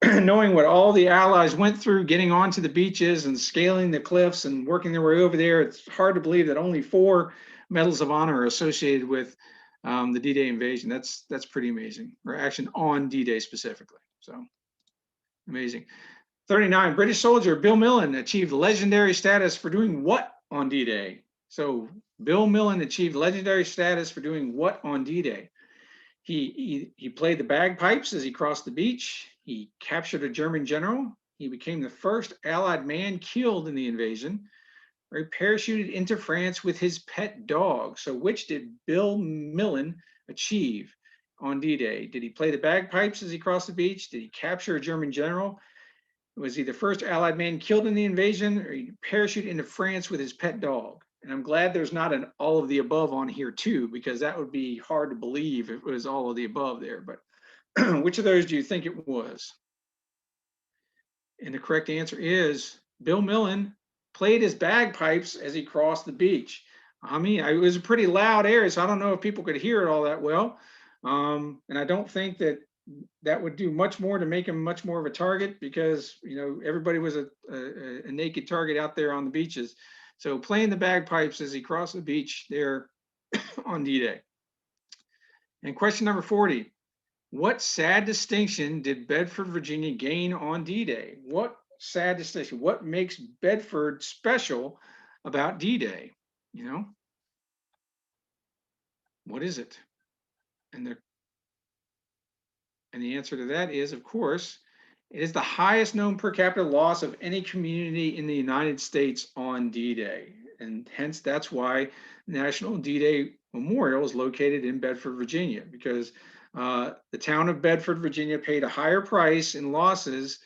knowing what all the Allies went through getting onto the beaches and scaling the cliffs and working their way over there, it's hard to believe that only 4 medals of honor are associated with the D-Day invasion. That's pretty amazing, or action on D-Day specifically. So amazing. 39, British soldier Bill Millen achieved legendary status for doing what on D-Day? So Bill Millen achieved legendary status for doing what on D-Day? He played the bagpipes as he crossed the beach. He captured a German general. He became the first Allied man killed in the invasion. Or he parachuted into France with his pet dog. So which did Bill Millen achieve on D-Day? Did he play the bagpipes as he crossed the beach? Did he capture a German general? Was he the first Allied man killed in the invasion, or he parachuted into France with his pet dog? And I'm glad there's not an all of the above on here too, because that would be hard to believe if it was all of the above there. But which of those do you think it was? And the correct answer is Bill Millen played his bagpipes as he crossed the beach. I mean, it was a pretty loud area, so I don't know if people could hear it all that well. And I don't think that would do much more to make him much more of a target, because everybody was a naked target out there on the beaches. So playing the bagpipes as he crossed the beach there on D-Day. And question number 40, what sad distinction did Bedford, Virginia gain on D-Day? What sad distinction? What makes Bedford special about D-Day? What is it? And the answer to that is, of course, it is the highest known per capita loss of any community in the United States on D-Day. And hence, that's why National D-Day Memorial is located in Bedford, Virginia, because The town of Bedford, Virginia paid a higher price in losses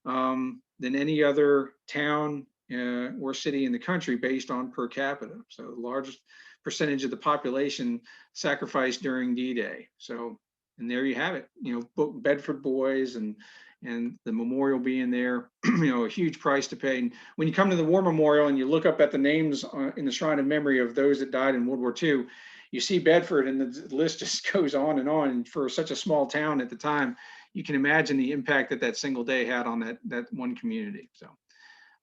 than any other town or city in the country based on per capita. So the largest percentage of the population sacrificed during D-Day. So, and there you have it, Bedford boys and the memorial being there, a huge price to pay. And when you come to the War Memorial and you look up at the names in the Shrine of Memory of those that died in World War II, you see Bedford and the list just goes on and on. And for such a small town at the time, you can imagine the impact that that single day had on that one community. So,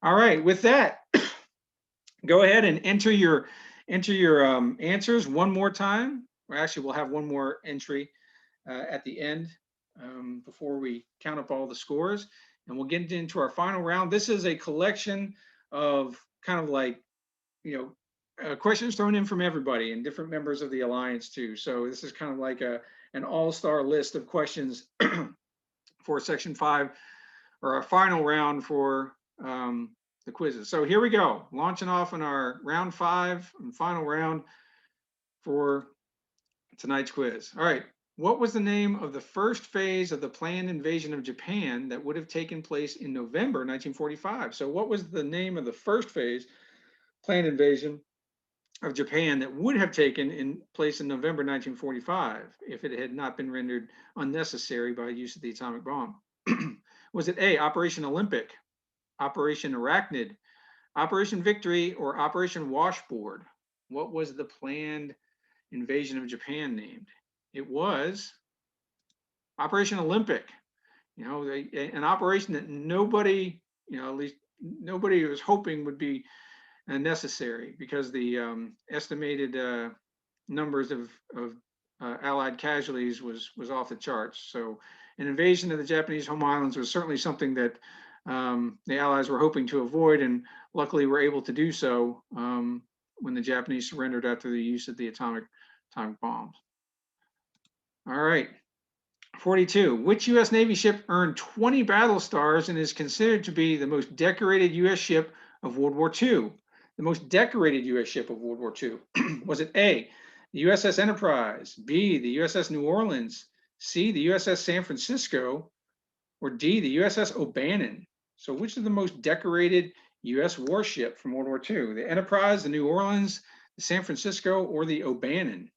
all right, with that, go ahead and enter your answers one more time. Or actually, we'll have one more entry at the end before we count up all the scores, and we'll get into our final round. This is a collection of kind of like, questions thrown in from everybody and different members of the Alliance too. So this is kind of like an all-star list of questions for Section 5, or our final round for the quizzes. So here we go, launching off in our round 5 and final round for tonight's quiz. All right, what was the name of the first phase of the planned invasion of Japan that would have taken place in November 1945? So what was the name of the first phase planned invasion of Japan that would have taken place in November 1945 if it had not been rendered unnecessary by use of the atomic bomb? Was it A, Operation Olympic, Operation Arachnid, Operation Victory, or Operation Washboard? What was the planned invasion of Japan named? It was Operation Olympic. An operation that nobody, at least nobody was hoping would be necessary, because the estimated numbers of Allied casualties was off the charts. So an invasion of the Japanese home islands was certainly something that the Allies were hoping to avoid, and luckily were able to do so when the Japanese surrendered after the use of the atomic bombs. All right, 42. Which U.S. Navy ship earned 20 battle stars and is considered to be the most decorated U.S. ship of World War II? The most decorated U.S. ship of World War II. Was it A, the USS Enterprise, B, the USS New Orleans, C, the USS San Francisco, or D, the USS O'Bannon? So which is the most decorated U.S. warship from World War II? The Enterprise, the New Orleans, the San Francisco, or the O'Bannon?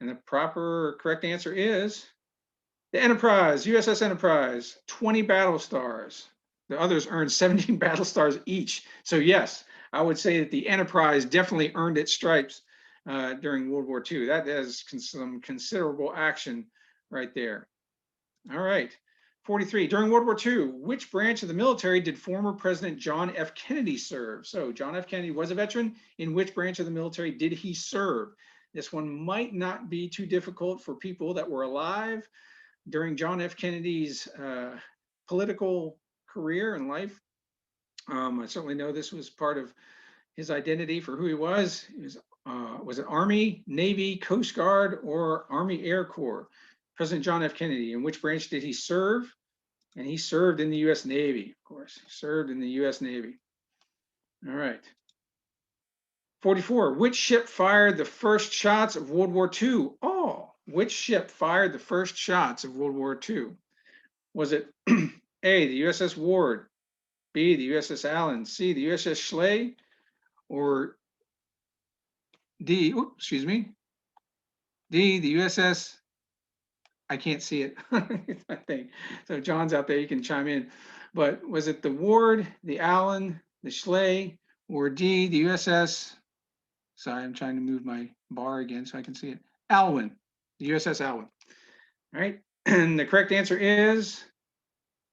And the correct answer is the Enterprise, USS Enterprise, 20 battle stars. The others earned 17 battle stars each. So yes, I would say that the Enterprise definitely earned its stripes during World War II. That is some considerable action right there. All right, 43. During World War II, which branch of the military did former President John F. Kennedy serve? So John F. Kennedy was a veteran. In which branch of the military did he serve? This one might not be too difficult for people that were alive during John F. Kennedy's political career and life. I certainly know this was part of his identity for who he was. He was it Army, Navy, Coast Guard, or Army Air Corps? President John F. Kennedy, in which branch did he serve? And he served in the U.S. Navy, of course. He served in the U.S. Navy. All right. 44. Which ship fired the first shots of World War II? Oh, which ship fired the first shots of World War II? Was it A, the USS Ward, B, the USS Allen, C, the USS Schley, or D, D, the USS, I can't see it, I think. So John's out there, you can chime in. But was it the Ward, the Allen, the Schley, or D, the USS, sorry, I'm trying to move my bar again so I can see it, Alwyn, the USS Alwyn. All right, and the correct answer is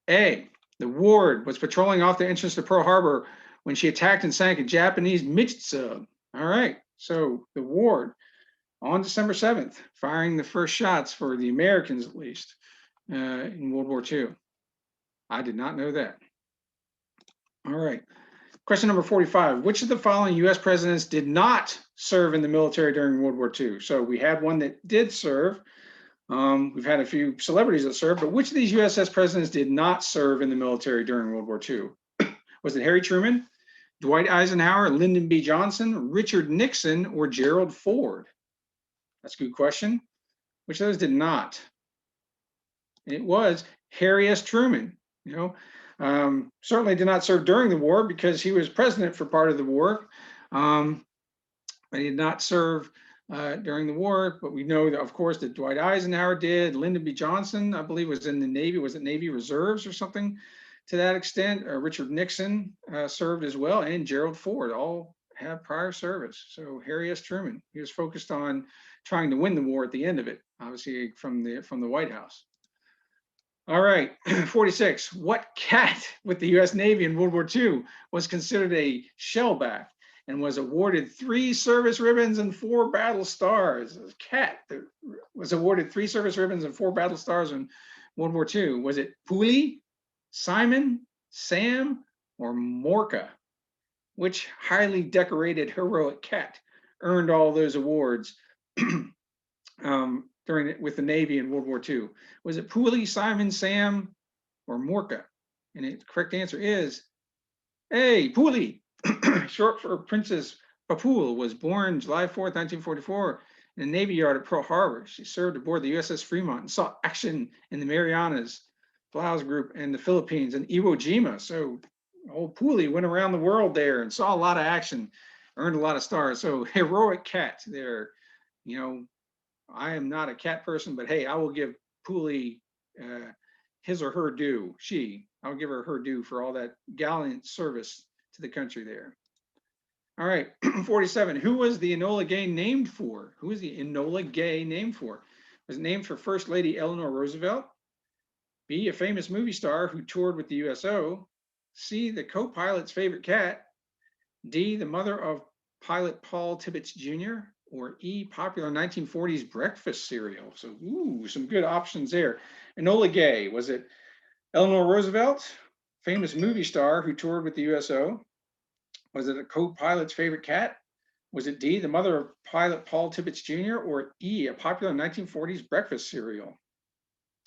A. The Ward was patrolling off the entrance to Pearl Harbor when she attacked and sank a Japanese midget sub. All right, so the Ward on December 7th, firing the first shots for the Americans, at least, in World War II. I did not know that. All right, question number 45. Which of the following U.S. presidents did not serve in the military during World War II? So we had one that did serve. We've had a few celebrities that served, but which of these USS presidents did not serve in the military during World War II? Was it Harry Truman, Dwight Eisenhower, Lyndon B. Johnson, Richard Nixon, or Gerald Ford? That's a good question. which those did not. And it was Harry S. Truman, certainly did not serve during the war because he was president for part of the war. But he did not serve during the war, but we know that, of course, that Dwight Eisenhower did. Lyndon B. Johnson, I believe, was in the Navy. Was it Navy Reserves or something to that extent? Richard Nixon served as well, and Gerald Ford all have prior service. So Harry S. Truman, he was focused on trying to win the war at the end of it, obviously from the White House. All right, 46. What cat with the U.S. Navy in World War II was considered a shellback and was awarded 3 service ribbons and 4 battle stars? A cat that was awarded 3 service ribbons and 4 battle stars in World War II. Was it Pooley, Simon, Sam, or Morka? Which highly decorated heroic cat earned all those awards with the Navy in World War II? Was it Pooley, Simon, Sam, or Morka? And the correct answer is A, Pooley. Short for Princess Papoul, was born July 4th, 1944 in the Navy Yard at Pearl Harbor. She served aboard the USS Fremont and saw action in the Marianas, Laos Group, and the Philippines, and Iwo Jima. So old Pooley went around the world there and saw a lot of action, earned a lot of stars. So heroic cat there. I am not a cat person, but hey, I will give Pooley his or her due. I'll give her her due for all that gallant service to the country there. All right, 47. Who was the Enola Gay named for? Who is the Enola Gay named for? Was it named for First Lady Eleanor Roosevelt? B, a famous movie star who toured with the USO? C, the co-pilot's favorite cat? D, the mother of pilot Paul Tibbets Jr.? Or E, popular 1940s breakfast cereal? So, some good options there. Enola Gay, was it Eleanor Roosevelt, famous movie star who toured with the USO? Was it a co-pilot's favorite cat? Was it D, the mother of pilot Paul Tibbets Jr.? Or E, a popular 1940s breakfast cereal?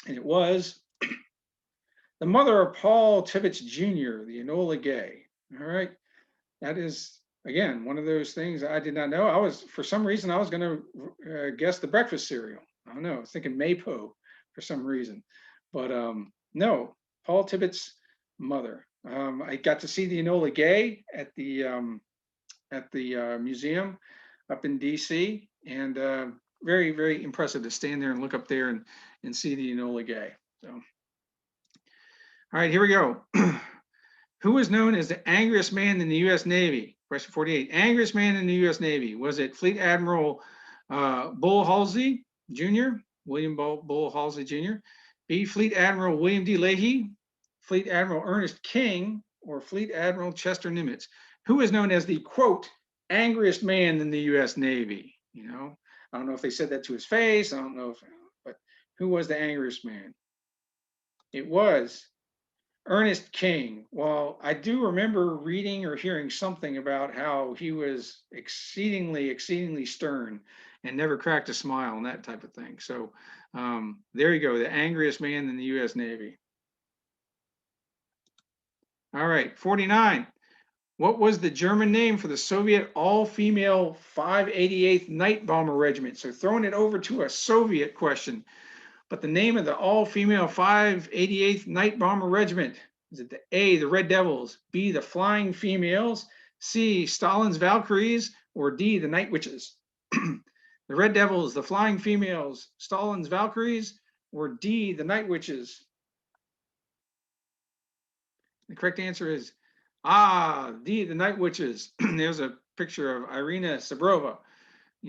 And it was the mother of Paul Tibbets Jr., the Enola Gay. All right, that is, again, one of those things I did not know. For some reason, I was going to guess the breakfast cereal. I don't know, I was thinking Maypo for some reason. But no, Paul Tibbets' mother. I got to see the Enola Gay at the museum up in DC, and very, very impressive to stand there and look up there and see the Enola Gay. So, all right, here we go. Who was known as the angriest man in the U.S. Navy? Question 48. Angriest man in the U.S. Navy. Was it Fleet Admiral Bull Halsey Jr., William Bull Halsey Jr.? B, Fleet Admiral William D. Leahy, Fleet Admiral Ernest King, or Fleet Admiral Chester Nimitz? Who is known as the, quote, angriest man in the U.S. Navy? I don't know if they said that to his face. I don't know but who was the angriest man? It was Ernest King. Well, I do remember reading or hearing something about how he was exceedingly stern and never cracked a smile and that type of thing. So there you go, the angriest man in the U.S. Navy. All right, 49. What was the German name for the Soviet all-female 588th Night Bomber Regiment? So throwing it over to a Soviet question. But the name of the all-female 588th Night Bomber Regiment, is it the A, the Red Devils, B, the Flying Females, C, Stalin's Valkyries, or D, the Night Witches? The Red Devils, the Flying Females, Stalin's Valkyries, or D, the Night Witches? The correct answer is D, the Night Witches. There's a picture of Irina Sabrova,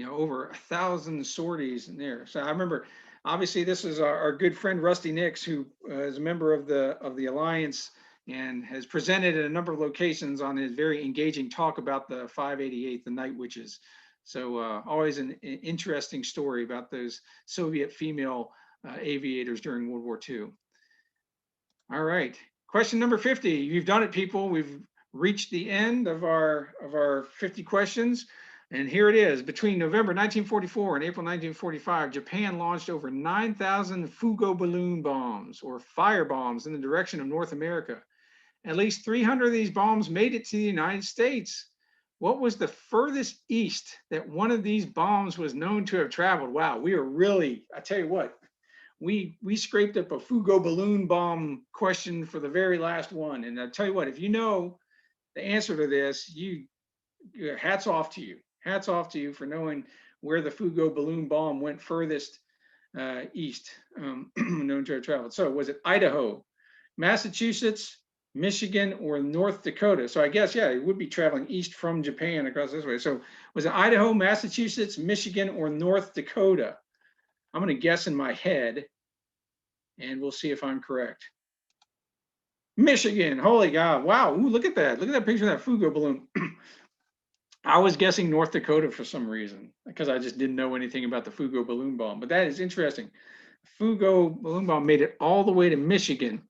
over 1,000 sorties in there. So I remember, obviously, this is our good friend Rusty Nix, who is a member of the Alliance and has presented at a number of locations on his very engaging talk about the 588th, the Night Witches. So always an interesting story about those Soviet female aviators during World War II. All right, question number 50. You've done it, people. We've reached the end of our 50 questions. And here it is. Between November 1944 and April 1945, Japan launched over 9,000 Fugo balloon bombs, or fire bombs, in the direction of North America. At least 300 of these bombs made it to the United States. What was the furthest east that one of these bombs was known to have traveled? Wow, we are really, I tell you what, we scraped up a Fugo balloon bomb question for the very last one. And I tell you what, if you know the answer to this, hats off to you. Hats off to you for knowing where the Fugo balloon bomb went furthest east, known to have traveled. So was it Idaho, Massachusetts, Michigan, or North Dakota? So I guess, yeah, it would be traveling east from Japan across this way. So was it Idaho, Massachusetts, Michigan, or North Dakota? I'm going to guess in my head, and we'll see if I'm correct. Michigan, holy God. Wow, ooh, look at that. Look at that picture of that Fugo balloon. I was guessing North Dakota for some reason, because I just didn't know anything about the Fugo balloon bomb, but that is interesting. Fugo balloon bomb made it all the way to Michigan.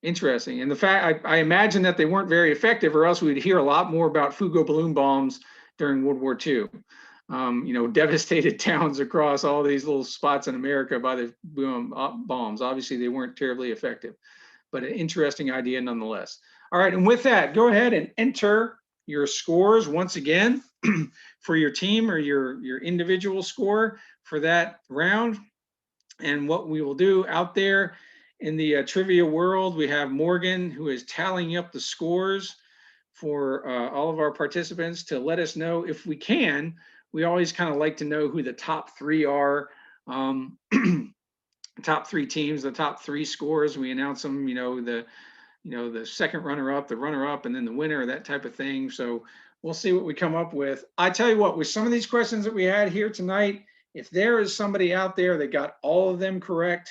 Interesting. And the fact, I imagine that they weren't very effective, or else we'd hear a lot more about Fugo balloon bombs during World War II. Devastated towns across all these little spots in America by the bombs. Obviously, they weren't terribly effective, but an interesting idea nonetheless. All right, and with that, go ahead and enter your scores once again for your team or your individual score for that round. And what we will do out there in the trivia world, we have Morgan, who is tallying up the scores for all of our participants to let us know if we can. We always kind of like to know who the top three are, top three teams, the top three scores. We announce them, the second runner-up, the runner-up, and then the winner, that type of thing. So we'll see what we come up with. I tell you what, with some of these questions that we had here tonight, if there is somebody out there that got all of them correct,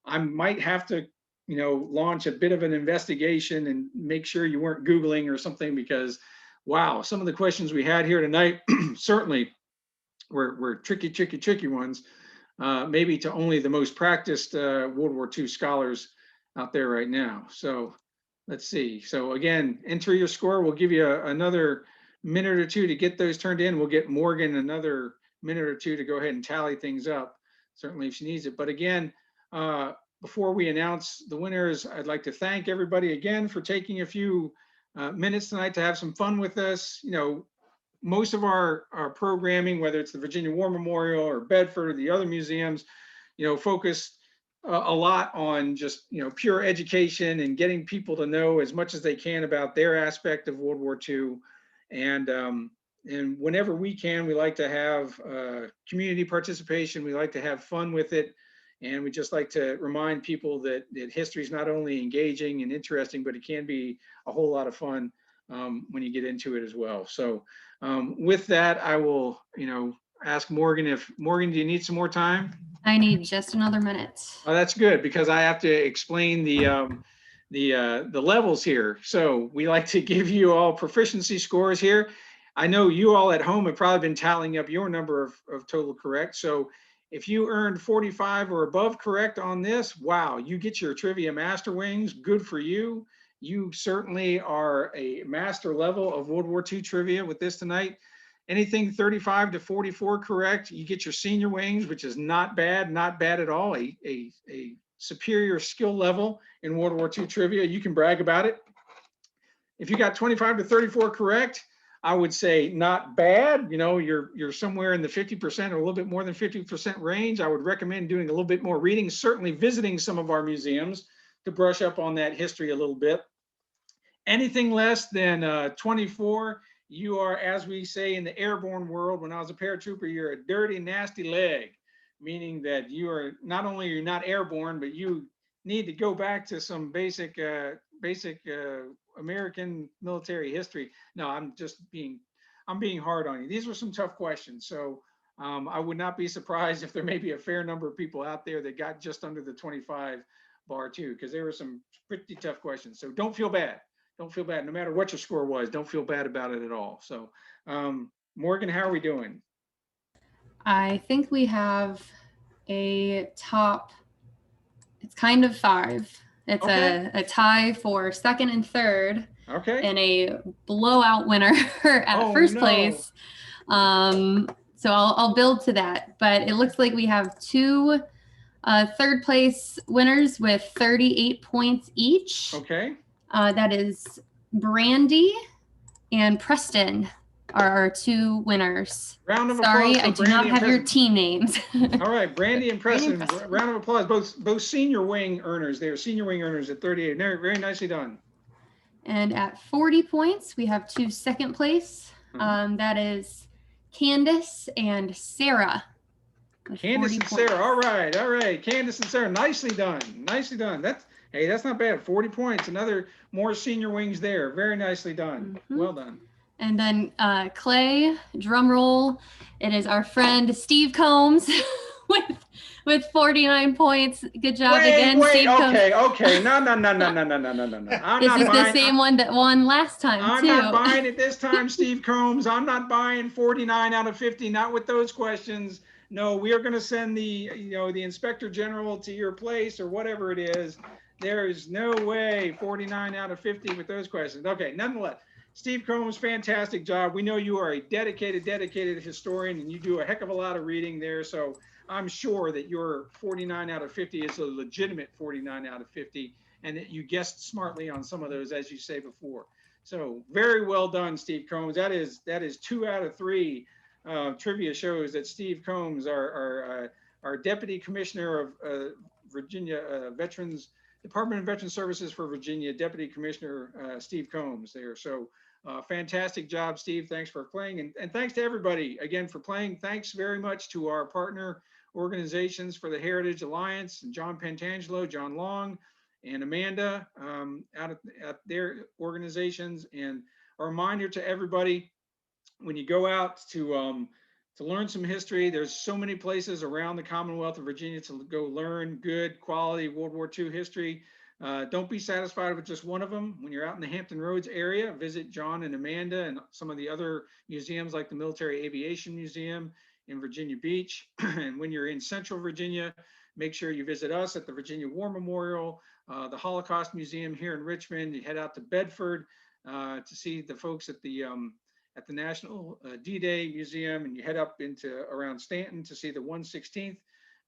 I might have to, launch a bit of an investigation and make sure you weren't Googling or something, because wow, some of the questions we had here tonight certainly were tricky ones, maybe to only the most practiced World War II scholars out there right now. So let's see. So again, enter your score. We'll give you another minute or two to get those turned in. We'll get Morgan another minute or two to go ahead and tally things up, certainly if she needs it. But again, before we announce the winners, I'd like to thank everybody again for taking a few minutes tonight to have some fun with us. Most of our programming, whether it's the Virginia War Memorial or Bedford or the other museums, focus a lot on just, pure education and getting people to know as much as they can about their aspect of World War II. And whenever we can, we like to have community participation. We like to have fun with it. And we just like to remind people that history is not only engaging and interesting, but it can be a whole lot of fun when you get into it as well. So with that, I will, ask Morgan Morgan, do you need some more time? I need just another minute. Oh, that's good, because I have to explain the levels here. So we like to give you all proficiency scores here. I know you all at home have probably been tallying up your number of total correct. So if you earned 45 or above correct on this, wow, you get your Trivia Master Wings. Good for you. You certainly are a master level of World War II trivia with this tonight. Anything 35 to 44 correct, you get your Senior Wings, which is not bad at all. A superior skill level in World War II trivia. You can brag about it. If you got 25 to 34 correct, I would say not bad. You're somewhere in the 50% or a little bit more than 50% range. I would recommend doing a little bit more reading, certainly visiting some of our museums to brush up on that history a little bit. Anything less than 24, you are, as we say in the airborne world, when I was a paratrooper, you're a dirty, nasty leg, meaning that you are not only you're not airborne, but you need to go back to some basic American military history. No, I'm being hard on you. These were some tough questions. So I would not be surprised if there may be a fair number of people out there that got just under the 25 bar too, because there were some pretty tough questions. So don't feel bad. Don't feel bad. No matter what your score was, don't feel bad about it at all. So Morgan, how are we doing? I think we have a top, it's kind of 5. It's okay. a tie for second and third. Okay. And a blowout winner at first place. So I'll build to that. But it looks like we have 2 third place winners with 38 points each. Okay. That is Brandy and Preston are our two winners. Round of Sorry, applause for I do not Brandy and have your Preston. team names. All right, Brandy and Brandy and Preston, Preston. round of applause, both senior wing earners. They are senior wing earners at 38. Very, very nicely done. And at 40 points, we have two second place. That is Candace and Sarah. with Candace 40 and points. Sarah. All right. Candace and Sarah, nicely done. Nicely done. That's not bad. 40 points. Another more senior wings there. Very nicely done. Well done. And then Clay, drum roll. It is our friend Steve Combs with 49 points. Good job again, Steve Combs. Okay. No. I'm This not is the buying, same one that won last time, I'm too. not buying it this time, Steve Combs. I'm not buying 49 out of 50, not with those questions. No, we are going to send the inspector general to your place or whatever it is. There is no way 49 out of 50 with those questions. Okay, nonetheless, Steve Combs, fantastic job. We know you are a dedicated historian and you do a heck of a lot of reading there. So I'm sure that your 49 out of 50 is a legitimate 49 out of 50 and that you guessed smartly on some of those, as you say before. So very well done, Steve Combs. That is 2 out of 3. Trivia shows that Steve Combs, our Deputy Commissioner of Virginia Department of Veteran Services for Virginia, Deputy Commissioner Steve Combs there. So fantastic job, Steve. Thanks for playing. And thanks to everybody again for playing. Thanks very much to our partner organizations for the Heritage Alliance, and John Pantangelo, John Long, and Amanda at their organizations. And a reminder to everybody, when you go out to learn some history, there's so many places around the Commonwealth of Virginia to go learn good quality World War II history. Don't be satisfied with just one of them. When you're out in the Hampton Roads area, visit John and Amanda and some of the other museums like the Military Aviation Museum in Virginia Beach. And when you're in Central Virginia, make sure you visit us at the Virginia War Memorial, the Holocaust Museum here in Richmond. You head out to Bedford to see the folks at the National D-Day Museum, and you head up into around Stanton to see the 116th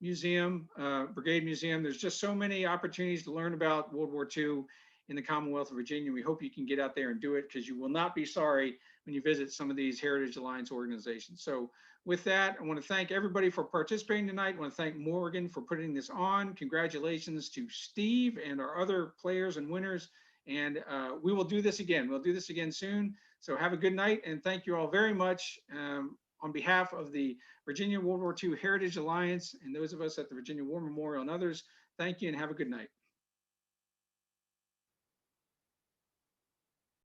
Museum, Brigade Museum. There's just so many opportunities to learn about World War II in the Commonwealth of Virginia. We hope you can get out there and do it, because you will not be sorry when you visit some of these Heritage Alliance organizations. So with that, I want to thank everybody for participating tonight. I want to thank Morgan for putting this on. Congratulations to Steve and our other players and winners. And we will do this again. We'll do this again soon. So have a good night, and thank you all very much. On behalf of the Virginia World War II Heritage Alliance and those of us at the Virginia War Memorial and others, thank you and have a good night.